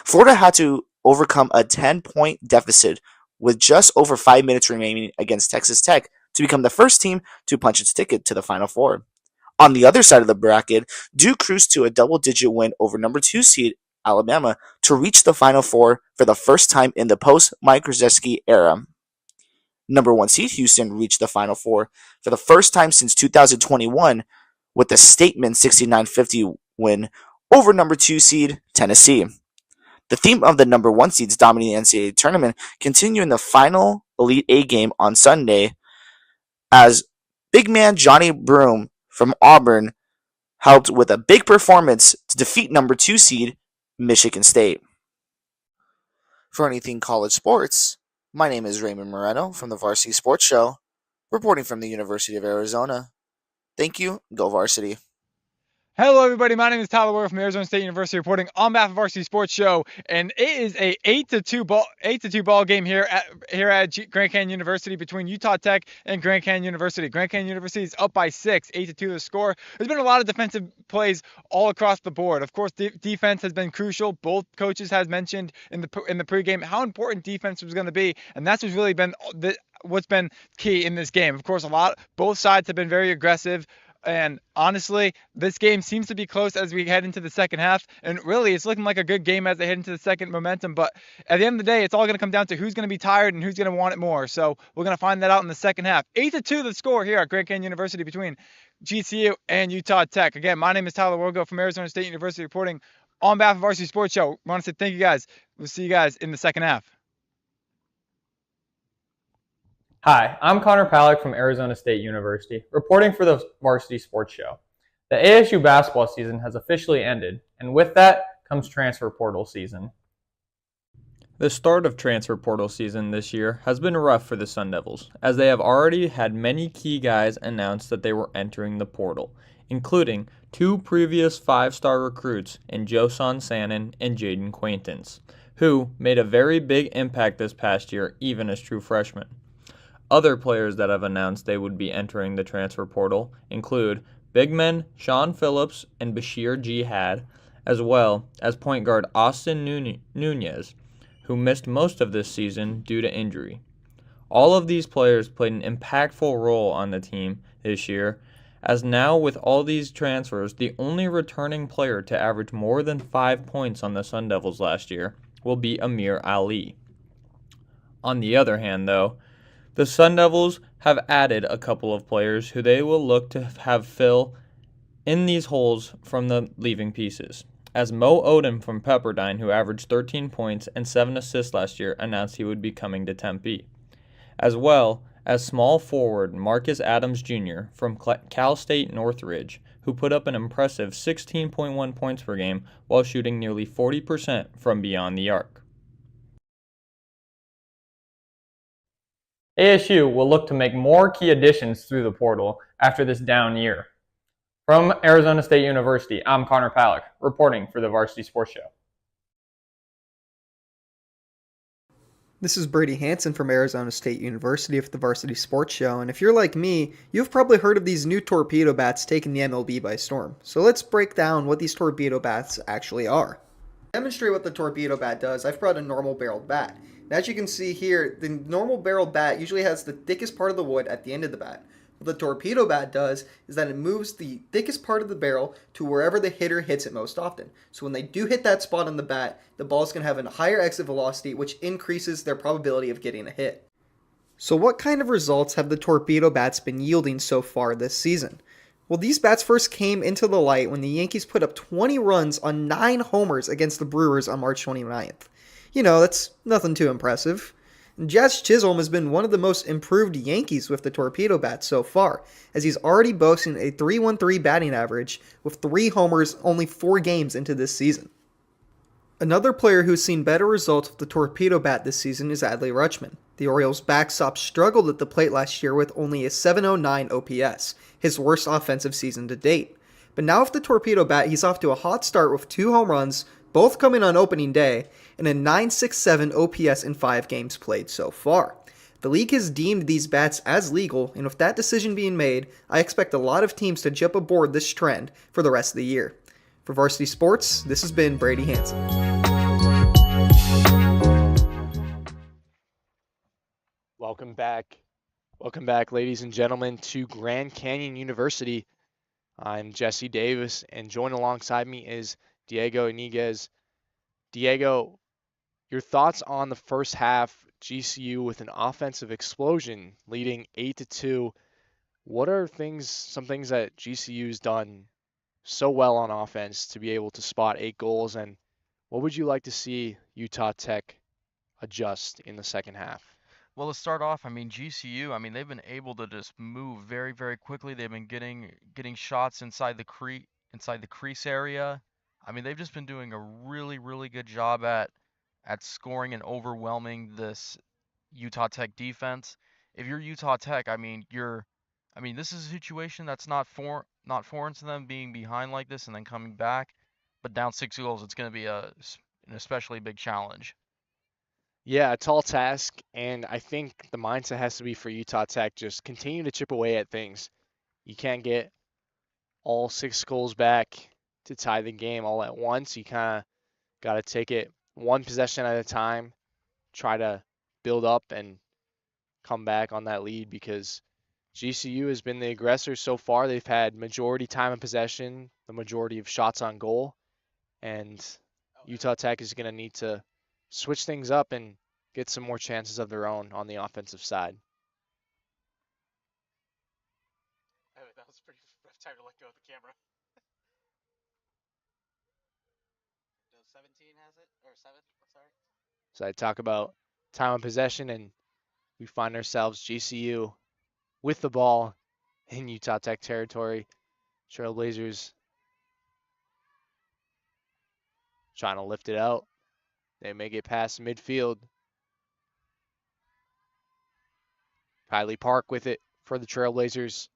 Florida had to overcome a 10-point deficit with just over 5 minutes remaining against Texas Tech to become the first team to punch its ticket to the Final Four. On the other side of the bracket, Duke cruised to a double-digit win over number 2 seed Alabama to reach the Final Four for the first time in the post-Mike Krzyzewski era. Number 1 seed Houston reached the Final Four for the first time since 2021 with a statement 69-50 win over number 2 seed Tennessee. The theme of the number 1 seeds dominating the NCAA tournament continue in the final Elite Eight game on Sunday as big man Johnny Broome from Auburn helped with a big performance to defeat number 2 seed Michigan State. For anything college sports, my name is Raymond Moreno from the Varsity Sports Show, reporting from the University of Arizona. Thank you. Go Varsity. Hello, everybody. My name is Tyler Ware from Arizona State University, reporting on behalf of Varsity Sports Show, and it is a 8-2 ball game here at Grand Canyon University between Utah Tech and Grand Canyon University. Grand Canyon University is up by 6, 8-2 the score. There's been a lot of defensive plays all across the board. Of course, defense has been crucial. Both coaches has mentioned in the pregame how important defense was going to be, and that's what's really been what's been key in this game. Of course, both sides have been very aggressive. And honestly, this game seems to be close as we head into the second half. And really, it's looking like a good game as they head into the second momentum. But at the end of the day, it's all going to come down to who's going to be tired and who's going to want it more. So we're going to find that out in the second half. 8-2 the score here at Grand Canyon University between GCU and Utah Tech. Again, my name is Tyler Wargo from Arizona State University, reporting on behalf of Varsity Sports Show. I want to say thank you guys. We'll see you guys in the second half. Hi, I'm Connor Palak from Arizona State University, reporting for the Varsity Sports Show. The ASU basketball season has officially ended, and with that comes transfer portal season. The start of transfer portal season this year has been rough for the Sun Devils, as they have already had many key guys announce that they were entering the portal, including 2 previous 5-star recruits in Joson Sannon and Jaden Quaintance, who made a very big impact this past year even as true freshmen. Other players that have announced they would be entering the transfer portal include big men Sean Phillips and Bashir Jihad, as well as point guard Austin Nunez, who missed most of this season due to injury. All of these players played an impactful role on the team this year, as now with all these transfers, the only returning player to average more than 5 points on the Sun Devils last year will be Amir Ali. On the other hand, though, the Sun Devils have added a couple of players who they will look to have fill in these holes from the leaving pieces. As Mo Odom from Pepperdine, who averaged 13 points and 7 assists last year, announced he would be coming to Tempe. As well as small forward Marcus Adams Jr. from Cal State Northridge, who put up an impressive 16.1 points per game while shooting nearly 40% from beyond the arc. ASU will look to make more key additions through the portal after this down year. From Arizona State University, I'm Connor Palak, reporting for the Varsity Sports Show. This is Brady Hanson from Arizona State University for the Varsity Sports Show, and if you're like me, you've probably heard of these new torpedo bats taking the MLB by storm. So let's break down what these torpedo bats actually are. To demonstrate what the torpedo bat does, I've brought a normal barreled bat. And as you can see here, the normal barreled bat usually has the thickest part of the wood at the end of the bat. What the torpedo bat does is that it moves the thickest part of the barrel to wherever the hitter hits it most often. So when they do hit that spot on the bat, the ball's going to have a higher exit velocity, which increases their probability of getting a hit. So what kind of results have the torpedo bats been yielding so far this season? Well, these bats first came into the light when the Yankees put up 20 runs on 9 homers against the Brewers on March 29th. You know, that's nothing too impressive. Jazz Chisholm has been one of the most improved Yankees with the torpedo bat so far, as he's already boasting a .313 batting average with 3 homers only 4 games into this season. Another player who's seen better results with the torpedo bat this season is Adley Rutschman. The Orioles' backstop struggled at the plate last year with only a .709 OPS, his worst offensive season to date. But now with the torpedo bat, he's off to a hot start with 2 home runs, both coming on opening day, and a .967 OPS in 5 games played so far. The league has deemed these bats as legal, and with that decision being made, I expect a lot of teams to jump aboard this trend for the rest of the year. For Varsity Sports, this has been Brady Hanson. Welcome back. Welcome back, ladies and gentlemen, to Grand Canyon University. I'm Jesse Davis, and joined alongside me is Diego Iniguez. Diego, your thoughts on the first half, GCU with an offensive explosion leading 8-2. What are some things that GCU's done so well on offense to be able to spot 8 goals, and what would you like to see Utah Tech adjust in the second half? Well, to start off, GCU, they've been able to just move very, very quickly. They've been getting shots inside the crease area. They've just been doing a really, really good job at scoring and overwhelming this Utah Tech defense. If you're Utah Tech, this is a situation that's not foreign to them, being behind like this and then coming back, but down 6 goals, it's going to be an especially big challenge. Yeah, a tall task, and I think the mindset has to be for Utah Tech, just continue to chip away at things. You can't get all 6 goals back to tie the game all at once. You kind of got to take it one possession at a time, try to build up and come back on that lead, because GCU has been the aggressor so far. They've had majority time of possession, the majority of shots on goal, and Utah Tech is going to need to switch things up and get some more chances of their own on the offensive side. Oh, that was pretty rough time to let go of the camera. No, 17 has it? Or 7? Sorry. So I talk about time of possession, and we find ourselves GCU with the ball in Utah Tech territory. Trailblazers trying to lift it out. They may get past midfield. Kylie Park with it for the Trailblazers.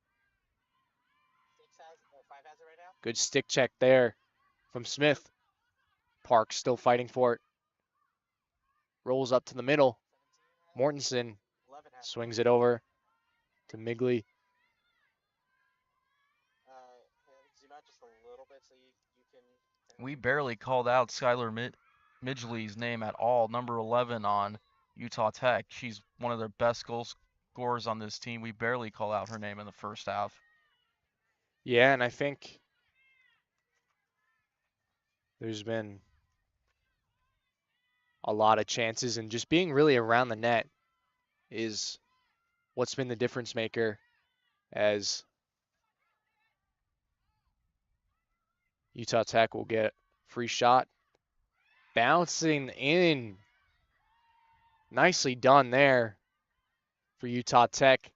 Good stick check there from Smith. Park still fighting for it. Rolls up to the middle. Mortensen swings it over to Migley. Zoom out just a little bit so you can... We barely called out Skylar Midgley's name at all, number 11 on Utah Tech. She's one of their best goal scorers on this team. We barely call out her name in the first half. Yeah, and I think there's been a lot of chances, and just being really around the net is what's been the difference maker, as Utah Tech will get free shot. Bouncing in. Nicely done there for Utah Tech.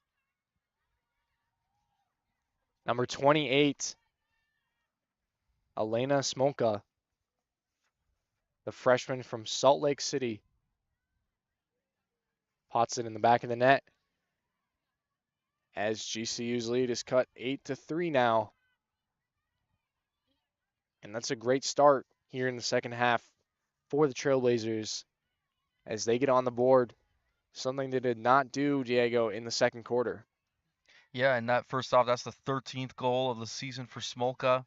Number 28, Elena Smolka, the freshman from Salt Lake City. Pots it in the back of the net. as GCU's lead is cut 8-3 now. And that's a great start here in the second half for the Trailblazers as they get on the board, something they did not do, Diego, in the second quarter. Yeah, and that first off, that's the 13th goal of the season for Smolka.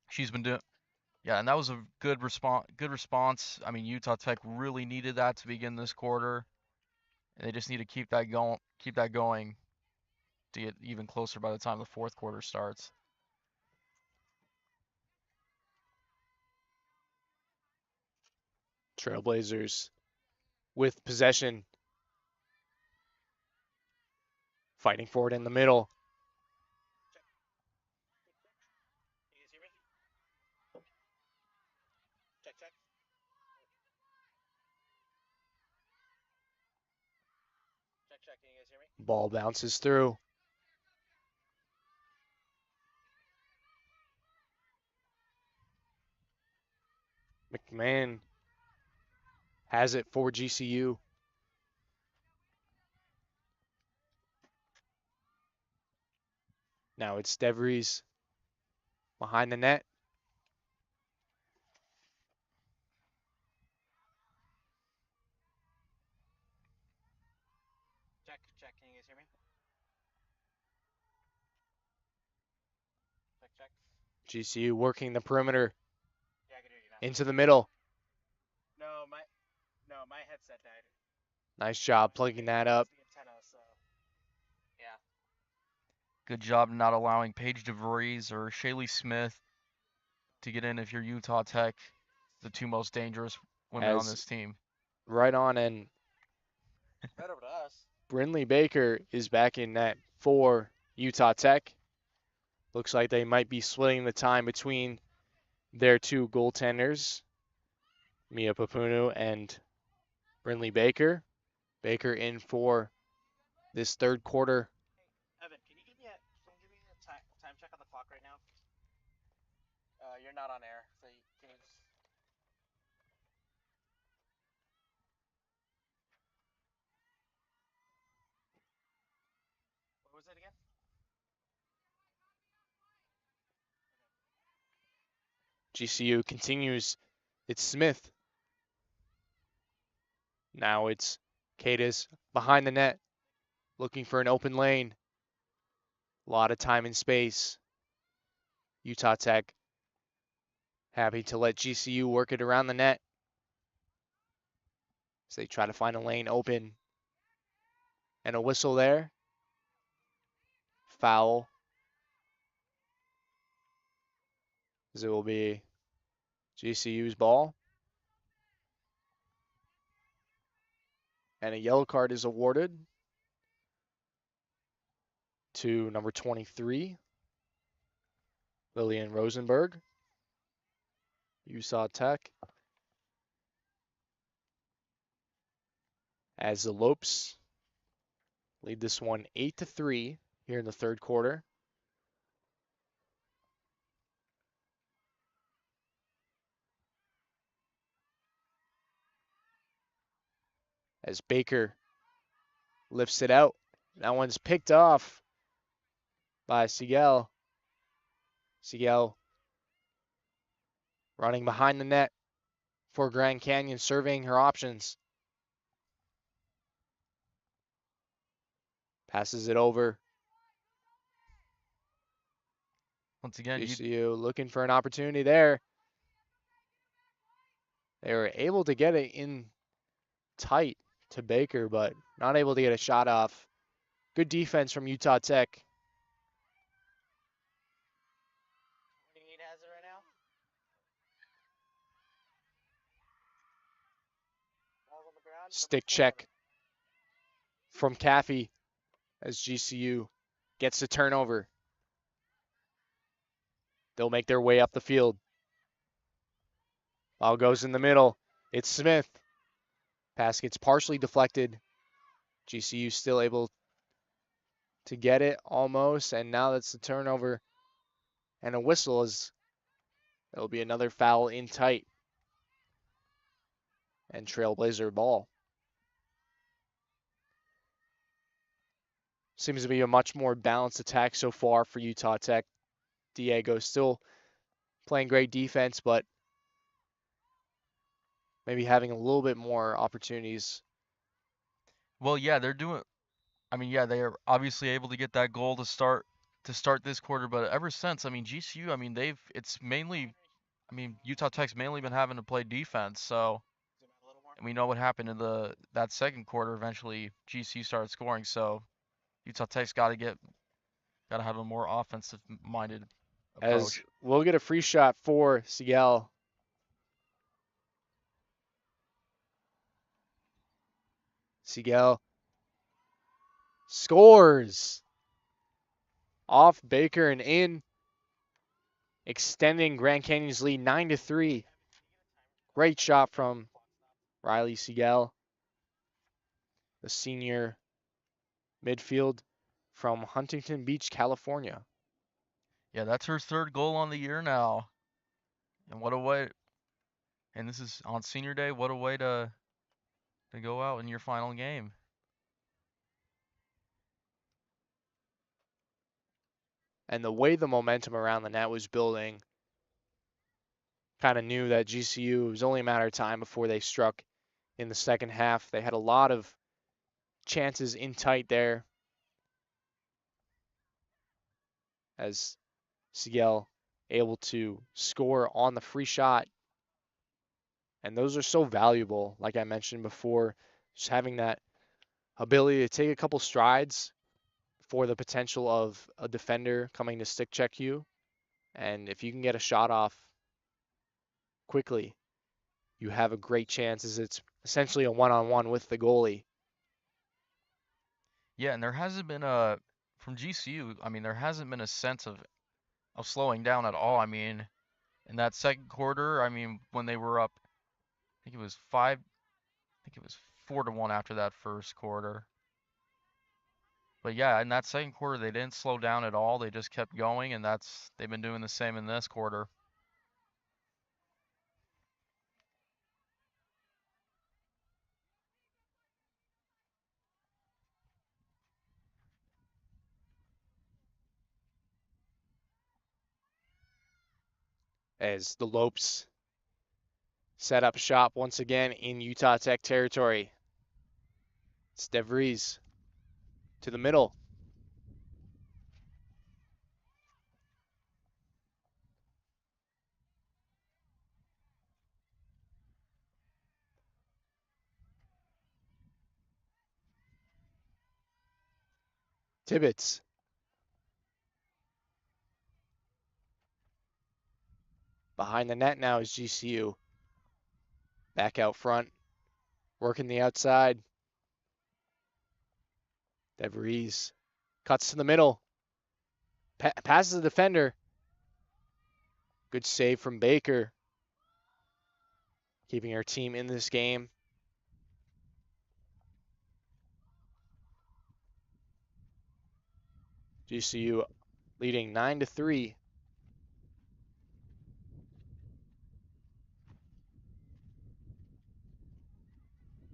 She's been doing, yeah, and that was a good response. Good response. I mean, Utah Tech really needed that to begin this quarter. And they just need to keep that going to get even closer by the time the fourth quarter starts. Trailblazers with possession, fighting for it in the middle. Ball bounces through. McMahon has it for GCU. Now it's DeVries behind the net. Check. Can you guys hear me? Check. GCU working the perimeter Yeah, I can hear you now. into the middle. No, my headset died. Nice job plugging that up. The antenna, so yeah. Good job not allowing Paige DeVries or Shaylee Smith to get in if you're Utah Tech, the two most dangerous women on this team. Right on, and Right over to us. Brinley Baker is back in net for Utah Tech. Looks like they might be splitting the time between their two goaltenders, Mia Papunu and Brinley Baker. Baker in for this third quarter. Evan, can you give me a time check on the clock right now? You're not on air, so can you just... What was it again? GCU continues. It's Smith. Now it's Cadis behind the net, looking for an open lane. A lot of time and space. Utah Tech happy to let GCU work it around the net as they try to find a lane open. And a whistle there. Foul. As it will be GCU's ball. And a yellow card is awarded to number 23, Lillian Rosenberg, Utah Tech. As the Lopes lead this one 8-3 here in the third quarter. As Baker lifts it out. That one's picked off by Siegel. Siegel running behind the net for Grand Canyon, surveying her options. Passes it over. Once again, GCU looking for an opportunity there. They were able to get it in tight to Baker, but not able to get a shot off. Good defense from Utah Tech. Has it right now? Ball's on the ground. Stick check from Caffey as GCU gets the turnover. They'll make their way up the field. Ball goes in the middle. It's Smith. Pass gets partially deflected. GCU still able to get it almost, and now that's the turnover. And a whistle as it'll be another foul in tight. And Trailblazer ball. Seems to be a much more balanced attack so far for Utah Tech. Diego still playing great defense, but maybe having a little bit more opportunities. Well, yeah, they're doing. I mean, yeah, they are obviously able to get that goal to start this quarter, but ever since, I mean, GCU, I mean, it's mainly, I mean, Utah Tech's mainly been having to play defense, so and we know what happened in that second quarter. Eventually, GCU started scoring, so Utah Tech's got to have a more offensive-minded As approach. we'll get a free shot for Siegel. Siegel scores off Baker and in, extending Grand Canyon's lead 9-3. Great shot from Riley Siegel, the senior midfield from Huntington Beach, California. Yeah, that's her third goal on the year now, and what a way! And this is on senior day. What a way to go out in your final game. And the way the momentum around the net was building, kind of knew that GCU, it was only a matter of time before they struck in the second half. They had a lot of chances in tight there as Siegel able to score on the free shot. And those are so valuable, like I mentioned before, just having that ability to take a couple strides for the potential of a defender coming to stick check you. And if you can get a shot off quickly, you have a great chance as it's essentially a one-on-one with the goalie. Yeah, and there hasn't been from GCU. I mean, there hasn't been a sense of slowing down at all. I mean, in that second quarter, I mean, when they were up, I think it was 4-1 after that first quarter. But yeah, in that second quarter, they didn't slow down at all. They just kept going, and they've been doing the same in this quarter. As the Lopes set up shop once again in Utah Tech territory. It's DeVries to the middle. Tibbetts. Behind the net now is GCU. Back out front, working the outside. DeVries cuts to the middle. Passes the defender. Good save from Baker. Keeping our team in this game. GCU leading 9-3.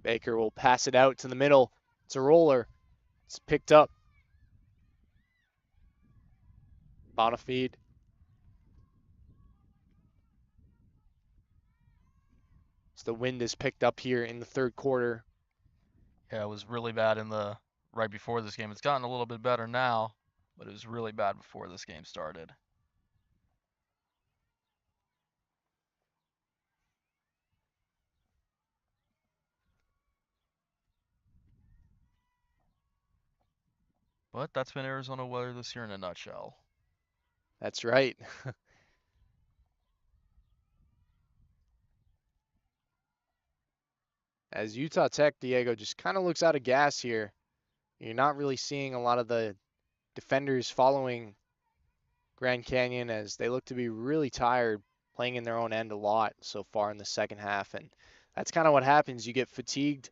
Baker will pass it out to the middle. It's a roller. It's picked up. Bonafide. So the wind is picked up here in the third quarter. Yeah, it was really bad right before this game. It's gotten a little bit better now, but it was really bad before this game started. But that's been Arizona weather this year in a nutshell. That's right. As Utah Tech, Diego just kind of looks out of gas here. You're not really seeing a lot of the defenders following Grand Canyon as they look to be really tired, playing in their own end a lot so far in the second half. And that's kind of what happens. You get fatigued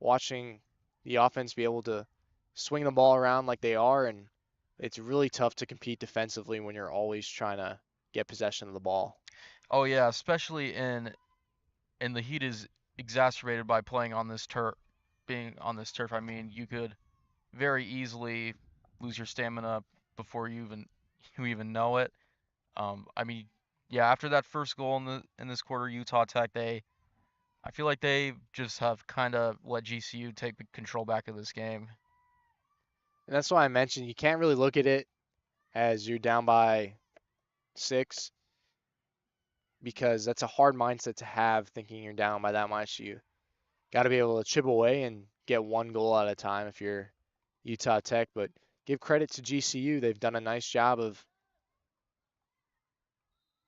watching the offense be able to swing the ball around like they are, and it's really tough to compete defensively when you're always trying to get possession of the ball. Oh yeah, especially in the heat is exacerbated by playing on this turf, being on this turf. I mean, you could very easily lose your stamina before you even know it. I mean, yeah, after that first goal in this quarter, Utah Tech, I feel like they just have kind of let GCU take the control back of this game. And that's why I mentioned you can't really look at it as you're down by 6 because that's a hard mindset to have thinking you're down by that much. You got to be able to chip away and get one goal at a time if you're Utah Tech. But give credit to GCU. They've done a nice job of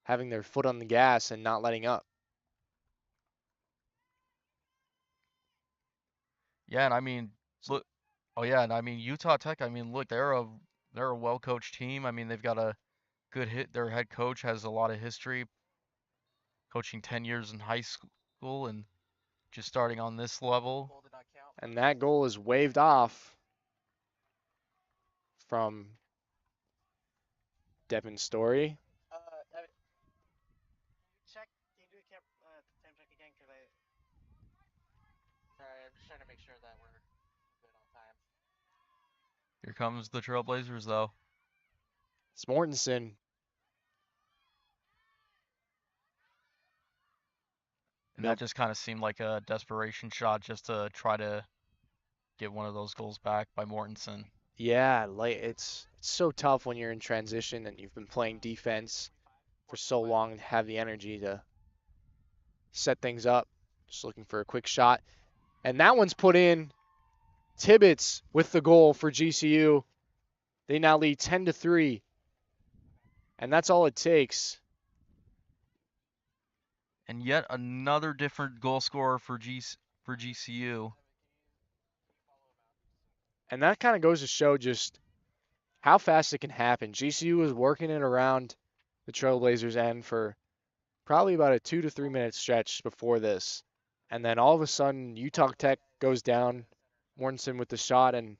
having their foot on the gas and not letting up. Yeah, and I mean, look, oh yeah, and I mean Utah Tech. I mean, look, they're a well-coached team. I mean, they've got a good hit. Their head coach has a lot of history, coaching 10 years in high school and just starting on this level. And that goal is waved off from Devin Story. Evan, can you do a time check again? Sorry, I'm just trying to make sure that we're good on time. Here comes the Trailblazers, though. It's Mortensen. And that just kind of seemed like a desperation shot just to try to get one of those goals back by Mortensen. Yeah, like it's so tough when you're in transition and you've been playing defense for so long and have the energy to set things up. Just looking for a quick shot. And that one's put in. Tibbetts with the goal for GCU. They now lead 10-3. And that's all it takes. And yet another different goal scorer for GCU. And that kind of goes to show just how fast it can happen. GCU was working it around the Trailblazers' end for probably about a 2 to 3 minute stretch before this. And then all of a sudden, Utah Tech goes down, Mortensen with the shot, and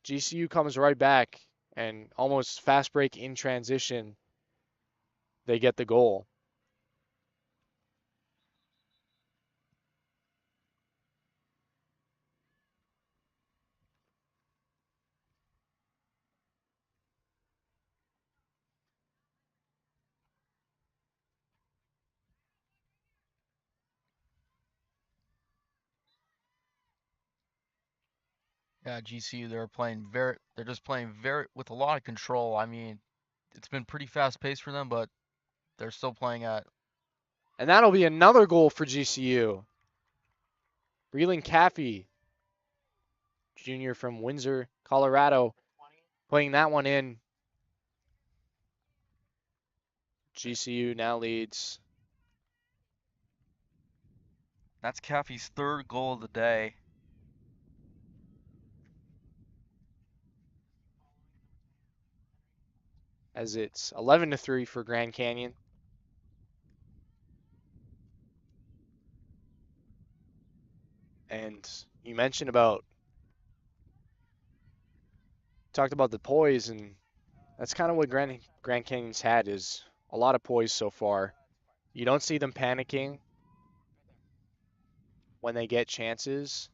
GCU comes right back and almost fast break in transition. They get the goal. Yeah, GCU, they're just playing very with a lot of control. I mean, it's been pretty fast paced for them, but they're still playing at. And that'll be another goal for GCU. Reeling Caffey, junior from Windsor, Colorado, putting that one in. GCU now leads. That's Caffey's third goal of the day. As it's 11-3 for Grand Canyon. And you mentioned talked about the poise, and that's kind of what Grand Canyon's had is a lot of poise so far. You don't see them panicking when they get chances,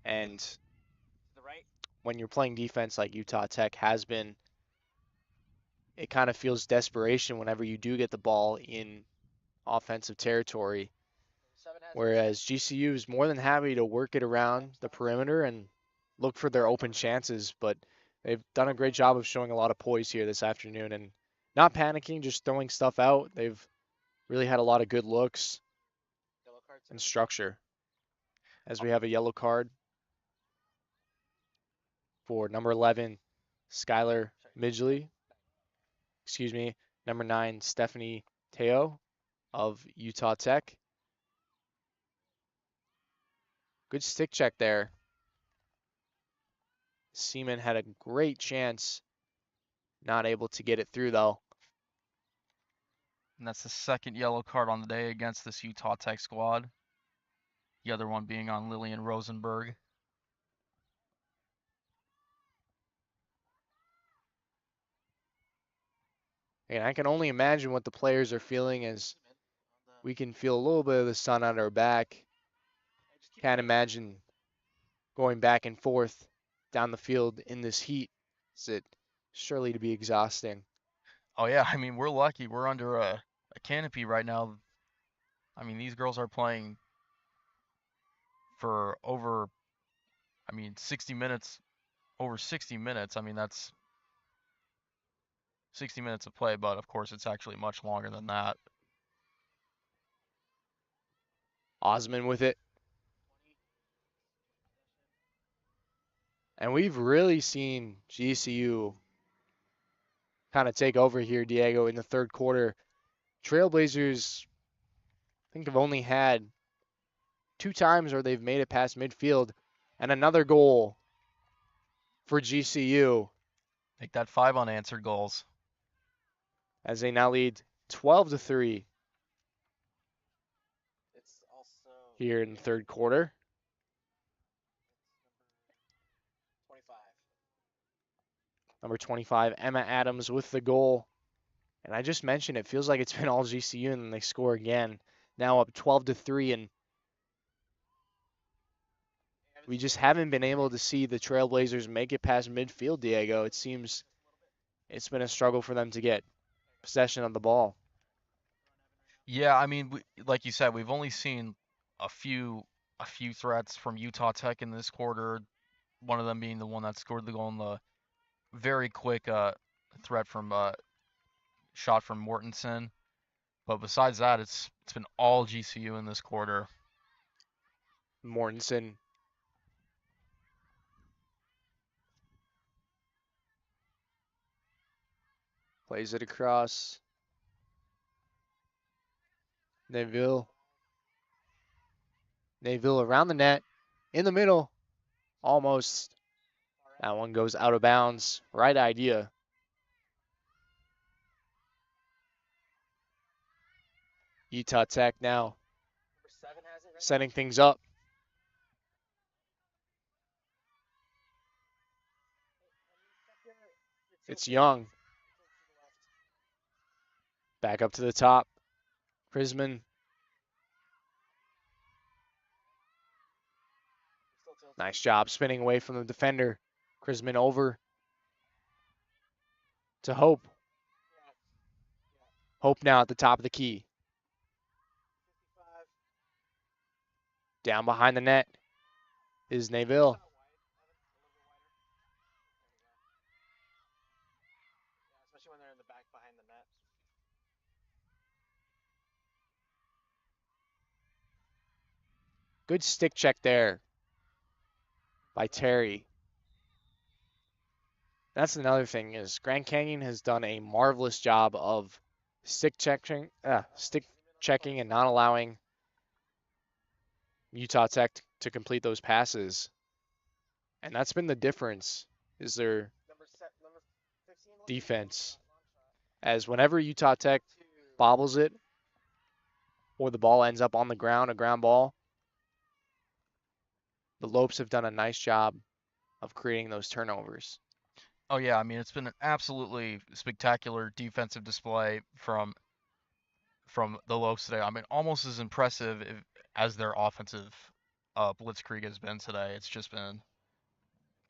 and when you're playing defense like Utah Tech has been, it kind of feels desperation whenever you do get the ball in offensive territory. Whereas GCU is more than happy to work it around the perimeter and look for their open chances, but they've done a great job of showing a lot of poise here this afternoon and not panicking, just throwing stuff out. They've really had a lot of good looks and structure. As we have a yellow card for number 11, Skylar Midgley. Excuse me, number 9, Stephanie Teo of Utah Tech. Good stick check there. Seaman had a great chance. Not able to get it through, though. And that's the second yellow card on the day against this Utah Tech squad. The other one being on Lillian Rosenberg. And I can only imagine what the players are feeling as we can feel a little bit of the sun on our back. Can't imagine going back and forth down the field in this heat. Is it surely to be exhausting? Oh yeah, I mean, we're lucky. We're under a canopy right now. I mean, these girls are playing for over, 60 minutes, over 60 minutes. I mean, that's 60 minutes of play, but of course it's actually much longer than that. Osman with it. And we've really seen GCU kind of take over here, Diego, in the third quarter. Trailblazers, I think, have only had 2 times where they've made it past midfield, and another goal for GCU. Make that 5 unanswered goals. As they now lead 12-3 here in the third quarter. Number 25, Emma Adams with the goal. And I just mentioned it feels like it's been all GCU, and then they score again. Now up 12-3, and we just haven't been able to see the Trailblazers make it past midfield, Diego. It seems it's been a struggle for them to get possession of the ball. Yeah, I mean, like you said, we've only seen a few threats from Utah Tech in this quarter. One of them being the one that scored the goal in the very quick threat from shot from Mortensen. But besides that, it's been all GCU in this quarter. Mortensen plays it across. Neville around the net, in the middle, almost. That one goes out of bounds. Right idea. Utah Tech now setting things up. It's Young. Back up to the top. Prisman. Nice job spinning away from the defender. Prisman over to Hope. Hope now at the top of the key. Down behind the net is Neville. Especially when they're in the back behind the net. Good stick check there by Terry. That's another thing is Grand Canyon has done a marvelous job of stick checking and not allowing Utah Tech to complete those passes. And that's been the difference, is their defense. As whenever Utah Tech bobbles it or the ball ends up on the ground, a ground ball, the Lopes have done a nice job of creating those turnovers. Oh yeah, I mean, it's been an absolutely spectacular defensive display from the Lopes today. I mean, almost as impressive as their offensive blitzkrieg has been today. It's just been,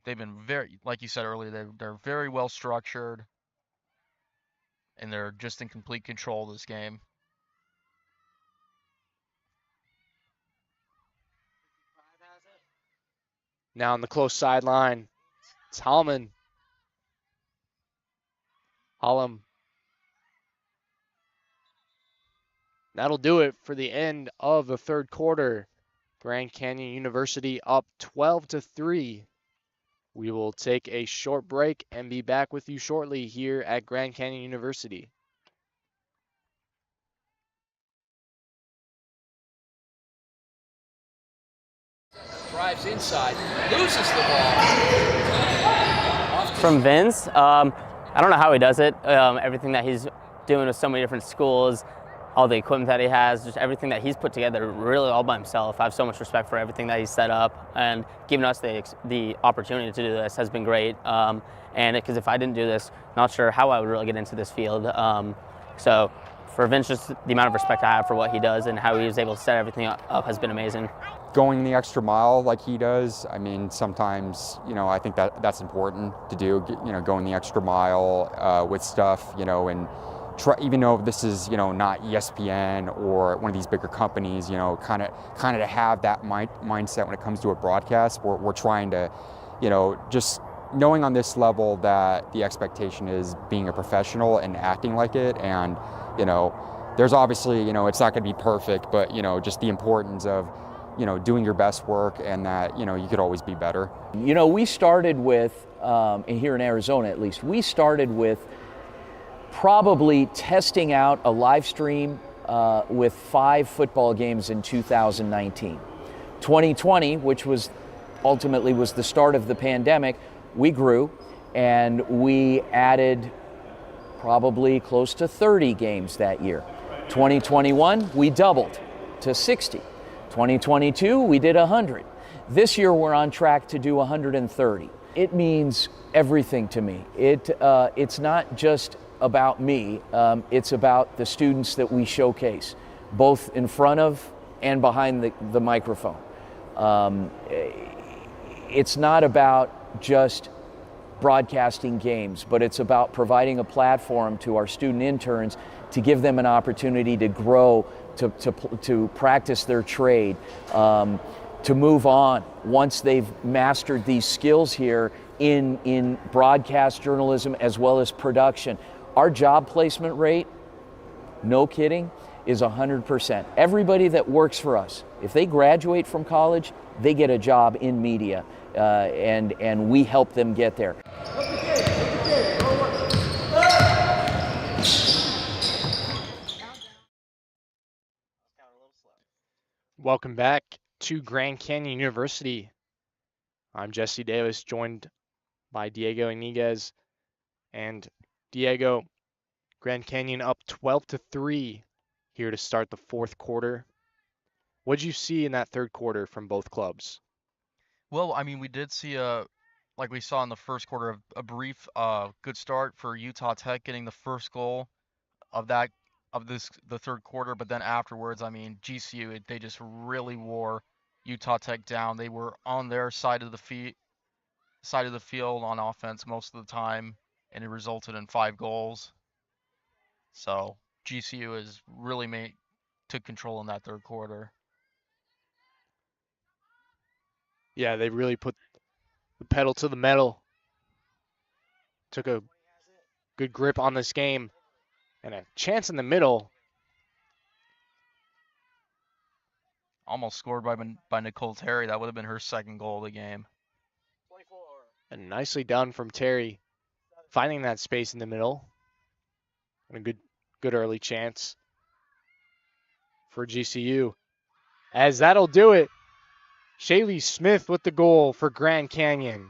they've been very, like you said earlier, they're very well structured, and they're just in complete control of this game. Now on the close sideline, it's Hallman. Hollum. That'll do it for the end of the third quarter. Grand Canyon University up 12-3. We will take a short break and be back with you shortly here at Grand Canyon University. Drives inside, loses the ball. From Vince, I don't know how he does it. Everything that he's doing with so many different schools, all the equipment that he has, just everything that he's put together really all by himself. I have so much respect for everything that he's set up, and giving us the opportunity to do this has been great. And because if I didn't do this, not sure how I would really get into this field. So for Vince, just the amount of respect I have for what he does and how he was able to set everything up has been amazing. going the extra mile like he does. I mean, sometimes, I think that's important to do, going the extra mile with stuff, and even though this is, not ESPN or one of these bigger companies, kind of to have that mindset when it comes to a broadcast. We're trying to, just knowing on this level that the expectation is being a professional and acting like it. And, there's obviously, it's not going to be perfect, but, just the importance of, doing your best work, and that, you could always be better. We started with, here in Arizona at least, we started with probably testing out a live stream with 5 football games in 2019. 2020, which was ultimately was the start of the pandemic, we grew and we added probably close to 30 games that year. 2021, we doubled to 60. 2022, we did 100. This year, we're on track to do 130. It means everything to me. It's not just about me. It's about the students that we showcase, both in front of and behind the microphone. It's not about just broadcasting games, but it's about providing a platform to our student interns to give them an opportunity to grow, to practice their trade, to move on once they've mastered these skills here in broadcast journalism as well as production. Our job placement rate, no kidding, is 100%. Everybody that works for us, if they graduate from college, they get a job in media, and we help them get there. Welcome back to Grand Canyon University. I'm Jesse Davis, joined by Diego Iniguez. And Diego, Grand Canyon up 12-3 here to start the fourth quarter. What did you see in that third quarter from both clubs? Well, I mean, we did see like we saw in the first quarter, a brief good start for Utah Tech getting the first goal of the third quarter, but then afterwards, I mean, GCU, they just really wore Utah Tech down. They were on their side of the field on offense most of the time, and it resulted in 5 goals. So GCU has really took control in that third quarter. Yeah, they really put the pedal to the metal. Took a good grip on this game. And a chance in the middle. Almost scored by Nicole Terry. That would have been her second goal of the game. And nicely done from Terry, finding that space in the middle. And a good early chance for GCU. As that'll do it. Shaylee Smith with the goal for Grand Canyon.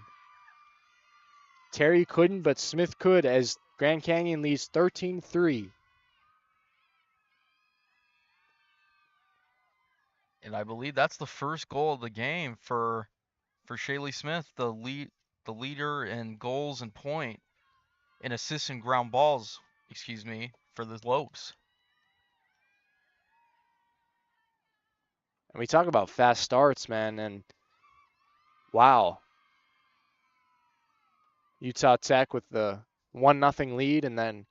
Terry couldn't, but Smith could, as Grand Canyon leads 13-3. And I believe that's the first goal of the game for Shaylee Smith, the leader in goals and point, and assists and ground balls, for the Lopes. And we talk about fast starts, man, and wow. Utah Tech with the 1-0 lead, and then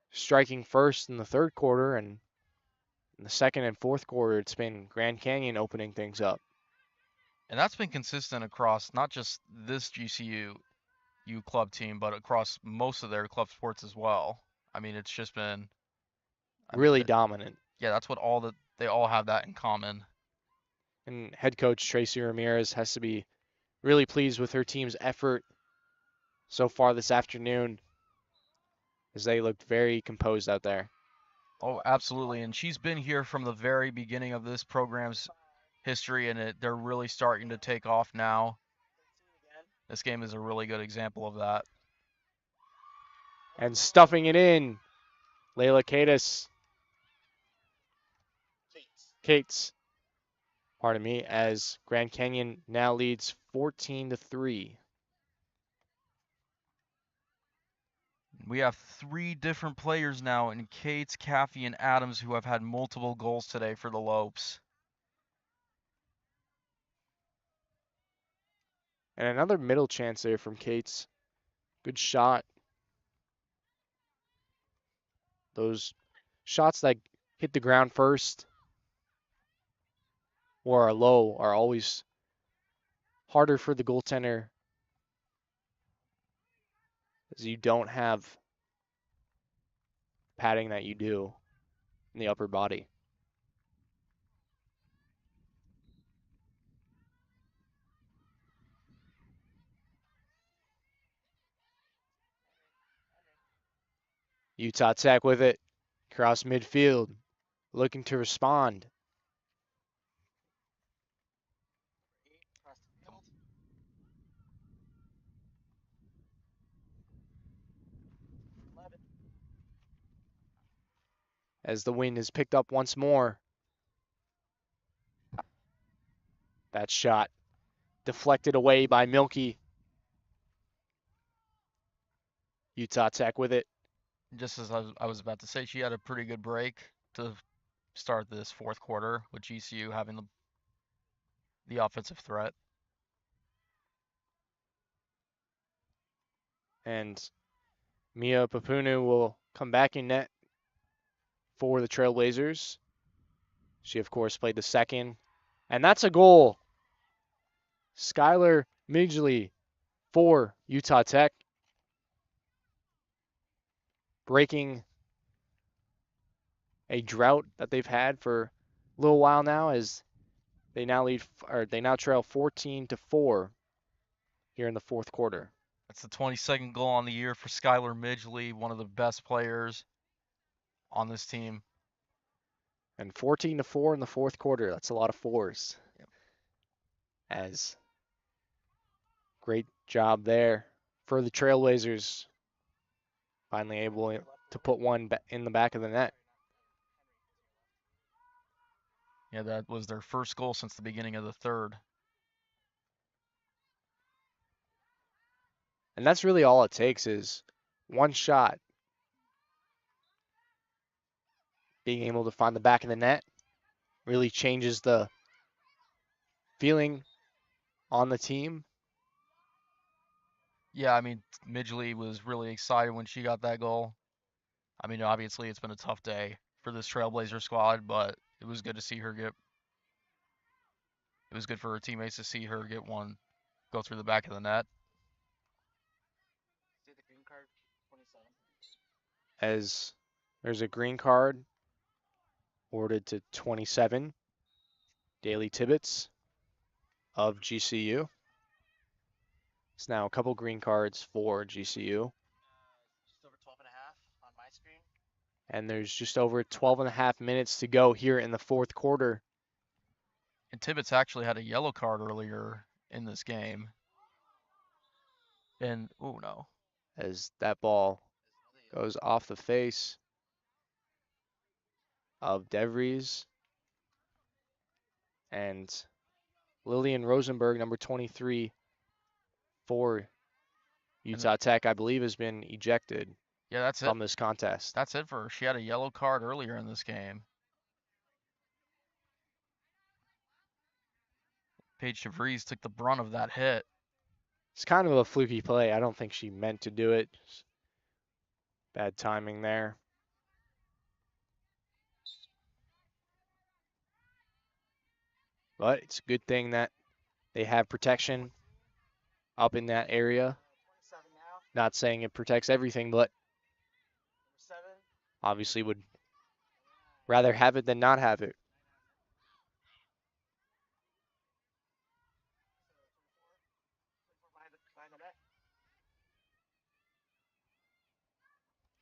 striking first in the third quarter, and in the second and fourth quarter, it's been Grand Canyon opening things up. And that's been consistent across not just this GCU club team, but across most of their club sports as well. I mean, it's just been really dominant. Yeah, that's what they all have that in common. And head coach Tracy Ramirez has to be really pleased with her team's effort so far this afternoon, as they looked very composed out there. Oh, absolutely. And she's been here from the very beginning of this program's history, and they're really starting to take off now. This game is a really good example of that. And stuffing it in, Layla Cates, pardon me, as Grand Canyon now leads 14-3. We have 3 different players now in Cates, Caffey, and Adams who have had multiple goals today for the Lopes. And another middle chance there from Cates. Good shot. Those shots that hit the ground first or are low are always harder for the goaltender, as you don't have padding that you do in the upper body. Utah Tech with it. Cross midfield. Looking to respond. As the wind is picked up once more. That shot deflected away by Milky. Utah Tech with it. Just as I was about to say, she had a pretty good break to start this fourth quarter with GCU having the offensive threat. And Mia Papunu will come back in net for the Trailblazers. She, of course, played the second. And that's a goal. Skylar Midgley for Utah Tech. Breaking a drought that they've had for a little while now, as they now trail 14-4 here in the fourth quarter. That's the 22nd goal on the year for Skylar Midgley, one of the best players on this team. And 14-4 in the fourth quarter. That's a lot of fours. Yep. As great job there for the Trailblazers. Finally able to put one in the back of the net. Yeah, that was their first goal since the beginning of the third. And that's really all it takes, is one shot. Being able to find the back of the net really changes the feeling on the team. Yeah, I mean, Midgley was really excited when she got that goal. I mean, obviously it's been a tough day for this Trailblazer squad, but it was good to see her it was good for her teammates to see her get one go through the back of the net. As there's a green card awarded to 27, Daily Tibbetts of GCU. It's now a couple green cards for GCU. Just over 12 and a half on my screen. And there's just over 12 and a half minutes to go here in the fourth quarter. And Tibbetts actually had a yellow card earlier in this game. And, oh no. As that ball goes off the face of DeVries. And Lillian Rosenberg, number 23 for Utah Tech, I believe, has been ejected from this contest. That's it for her. She had a yellow card earlier in this game. Paige DeVries took the brunt of that hit. It's kind of a fluky play. I don't think she meant to do it. Bad timing there. But it's a good thing that they have protection up in that area. Not saying it protects everything, but obviously would rather have it than not have it.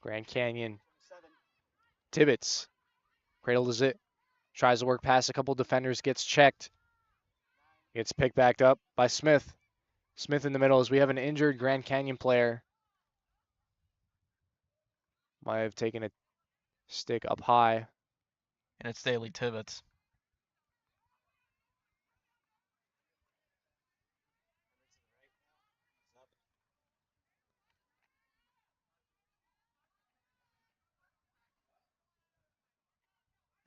Grand Canyon. Tibbetts cradles it. Tries to work past a couple defenders, gets checked. Gets picked back up by Smith. Smith in the middle, as we have an injured Grand Canyon player. Might have taken a stick up high. And it's Daily Tibbetts.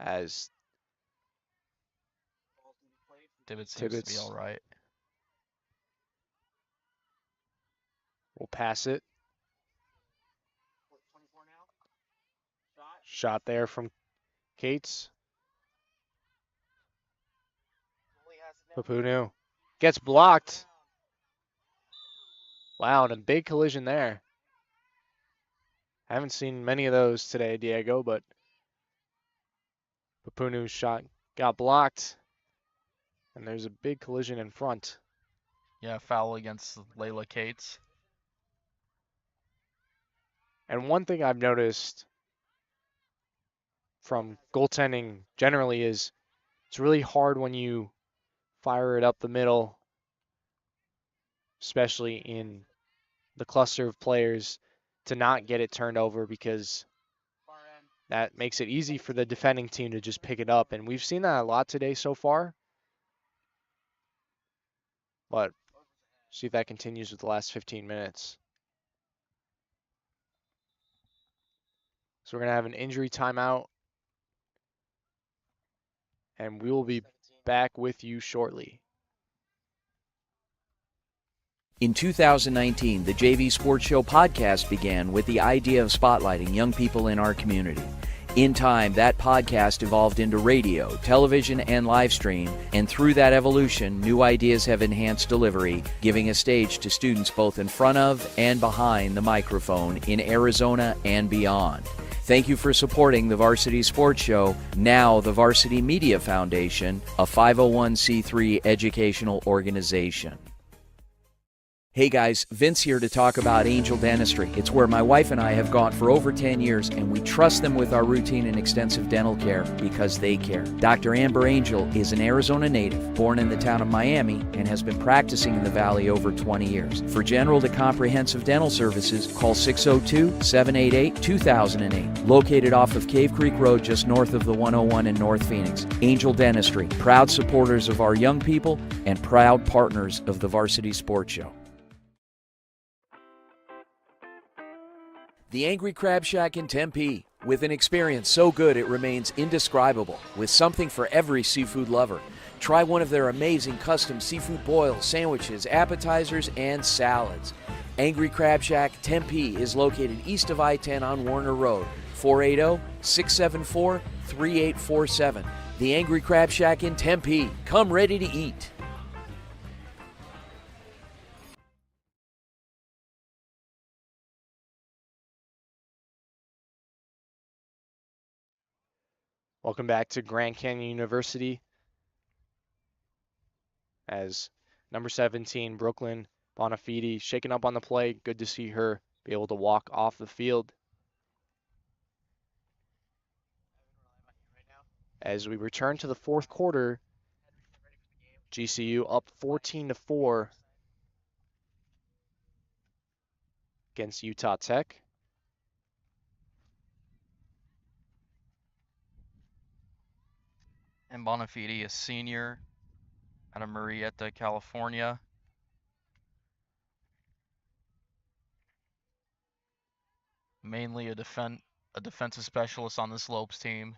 As Tibbetts seems to be all right. will pass it. Shot there from Cates. Papunu gets blocked. Wow, and a big collision there. Haven't seen many of those today, Diego, but Papunu's shot got blocked. And there's a big collision in front. Yeah, foul against Layla Cates. And one thing I've noticed from goaltending generally is it's really hard when you fire it up the middle, especially in the cluster of players, to not get it turned over, because that makes it easy for the defending team to just pick it up. And we've seen that a lot today so far. But see if that continues with the last 15 minutes. So we're going to have an injury timeout, and we will be back with you shortly. In 2019, the JV Sports Show podcast began with the idea of spotlighting young people in our community. In time, that podcast evolved into radio, television, and live stream, and through that evolution, new ideas have enhanced delivery, giving a stage to students both in front of and behind the microphone in Arizona and beyond. Thank you for supporting the Varsity Sports Show, now the Varsity Media Foundation, a 501c3 educational organization. Hey guys, Vince here to talk about Angel Dentistry. It's where my wife and I have gone for over 10 years, and we trust them with our routine and extensive dental care because they care. Dr. Amber Angel is an Arizona native, born in the town of Miami, and has been practicing in the Valley over 20 years. For general to comprehensive dental services, call 602-788-2008. Located off of Cave Creek Road just north of the 101 in North Phoenix. Angel Dentistry, proud supporters of our young people and proud partners of the Varsity Sports Show. The Angry Crab Shack in Tempe, with an experience so good it remains indescribable, with something for every seafood lover. Try one of their amazing custom seafood boils, sandwiches, appetizers, and salads. Angry Crab Shack Tempe is located east of I-10 on Warner Road, 480-674-3847. The Angry Crab Shack in Tempe. Come ready to eat. Welcome back to Grand Canyon University. As number 17, Brooklyn Bonafide, shaking up on the play. Good to see her be able to walk off the field. As we return to the fourth quarter, GCU up 14-4 against Utah Tech. And Bonafide, a senior out of Murrieta, California. Mainly a defensive specialist on the slopes team.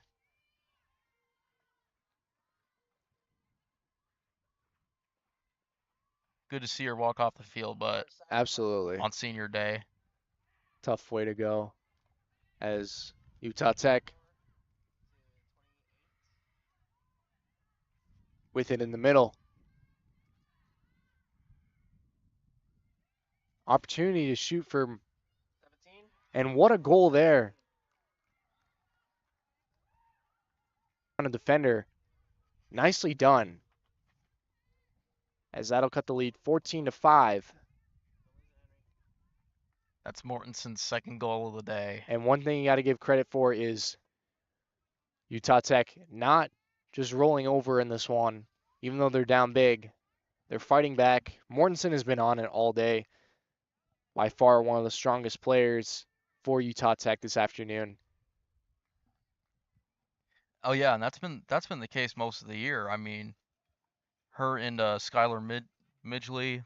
Good to see her walk off the field, but absolutely on senior day. Tough way to go, as Utah Tech with it in the middle. Opportunity to shoot for 17. And what a goal there. On a defender. Nicely done. As that'll cut the lead 14-5. That's Mortenson's second goal of the day. And one thing you got to give credit for is Utah Tech not just rolling over in this one, even though they're down big. They're fighting back. Mortensen has been on it all day. By far one of the strongest players for Utah Tech this afternoon. Oh yeah, and that's been the case most of the year. I mean, her and Skylar Midgley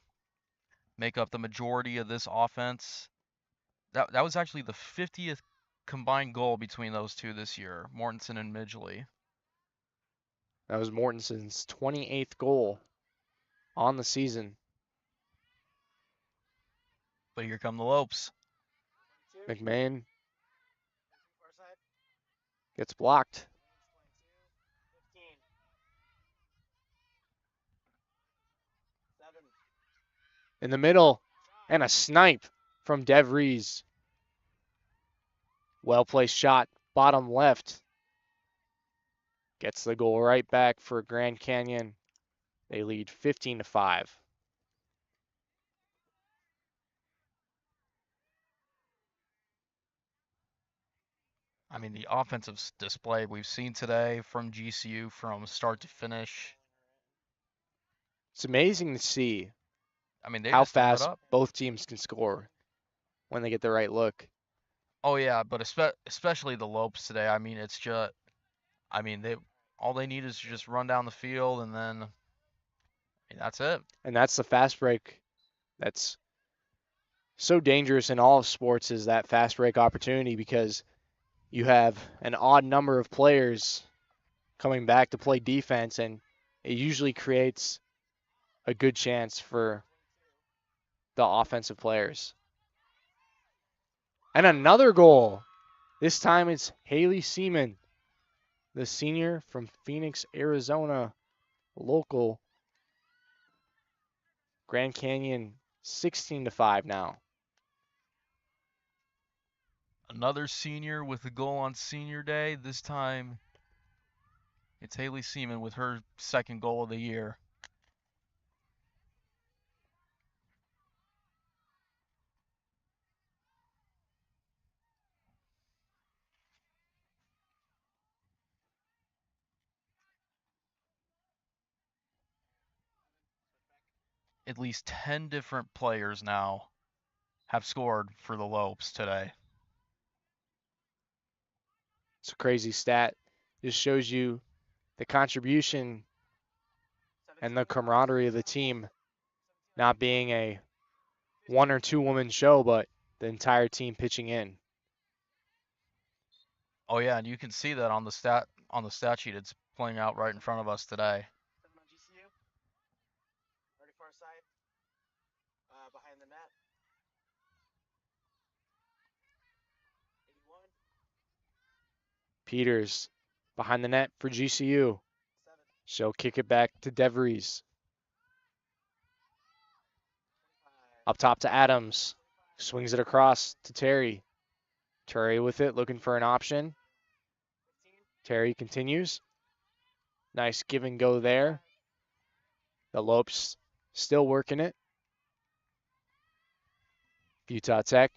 make up the majority of this offense. That was actually the 50th combined goal between those two this year, Mortensen and Midgley. That was Mortensen's 28th goal on the season. But here come the Lopes. McMahon gets blocked. In the middle, and a snipe from DeVries. Well-placed shot, bottom left. Gets the goal right back for Grand Canyon. They lead 15-5. I mean, the offensive display we've seen today from GCU from start to finish. It's amazing to see I mean, they how just team it fast up. both teams can score when they get the right look. Oh yeah, but especially the Lopes today. I mean, it's just, I mean, all they need is to just run down the field and then, I mean, that's it. And that's the fast break. That's so dangerous in all sports, is that fast break opportunity, because you have an odd number of players coming back to play defense, and it usually creates a good chance for the offensive players. And another goal. This time it's Haley Seaman, the senior from Phoenix, Arizona, local. Grand Canyon 16-5 now. Another senior with a goal on senior day. This time it's Haley Seaman with her second goal of the year. At least 10 different players now have scored for the Lopes today. It's a crazy stat. Just shows you the contribution and the camaraderie of the team, not being a one or two woman show, but the entire team pitching in. Oh yeah, and you can see that on the stat sheet. It's playing out right in front of us today. Behind the net. 81. Peters behind the net for GCU. She'll kick it back to DeVries. Up top to Adams. Swings it across to Terry. Terry with it, looking for an option. Terry continues. Nice give and go there. The Lopes still working it. Utah Tech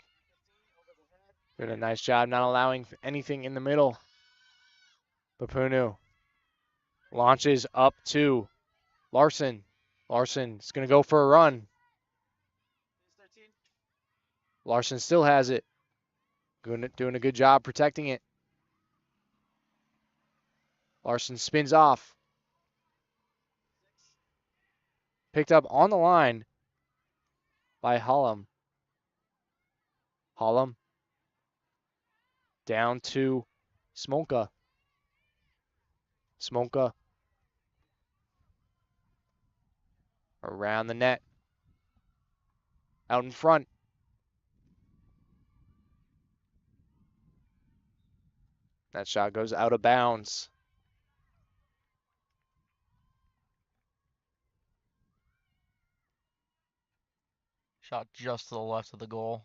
doing a nice job not allowing anything in the middle. Papunu launches up to Larson. Larson's going to go for a run. Larson still has it. Doing a good job protecting it. Larson spins off. Picked up on the line by Hollum. Hollum down to Smolka. Smolka around the net. Out in front. That shot goes out of bounds. Shot just to the left of the goal.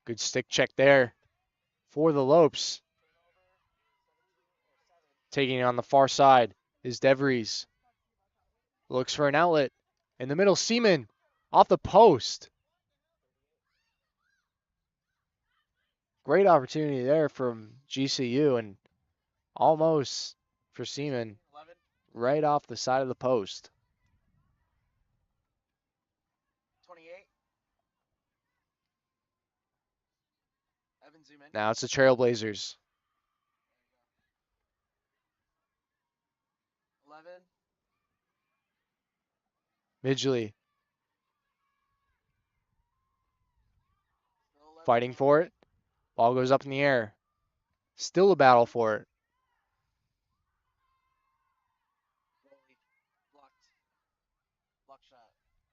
Good stick check there for the Lopes. Taking it on the far side is DeVries. Looks for an outlet. In the middle, Seaman off the post. Great opportunity there from GCU, and almost for Seaman right off the side of the post. 28. Evan, zoom in. Now it's the Trailblazers. 11. Midgley fighting for it. Ball goes up in the air. Still a battle for it.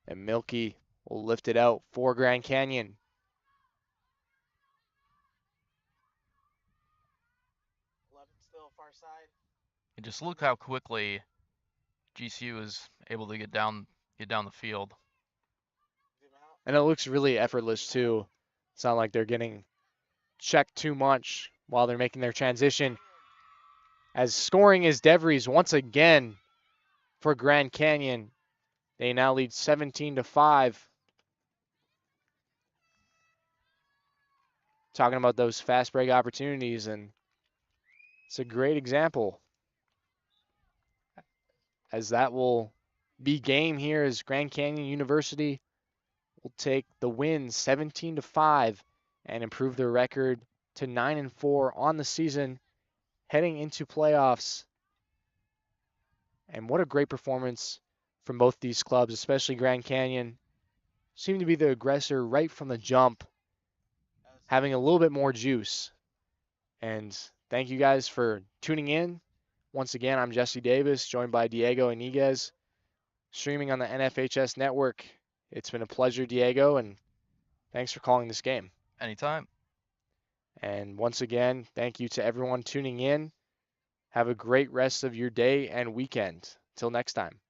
And Milky will lift it out for Grand Canyon. Still far side. And just look how quickly GCU is able to get down the field. And it looks really effortless too. It's not like they're getting checked too much while they're making their transition. As scoring is DeVries once again for Grand Canyon. They now lead 17-5. Talking about those fast break opportunities, and it's a great example. As that will be game here as Grand Canyon University will take the win 17-5 and improve their record to 9-4 on the season, heading into playoffs. And what a great performance from both these clubs, especially Grand Canyon. Seemed to be the aggressor right from the jump, having a little bit more juice. And thank you guys for tuning in. Once again, I'm Jesse Davis, joined by Diego Iniguez, streaming on the NFHS network. It's been a pleasure, Diego, and thanks for calling this game. Anytime. And once again, thank you to everyone tuning in. Have a great rest of your day and weekend. Till next time.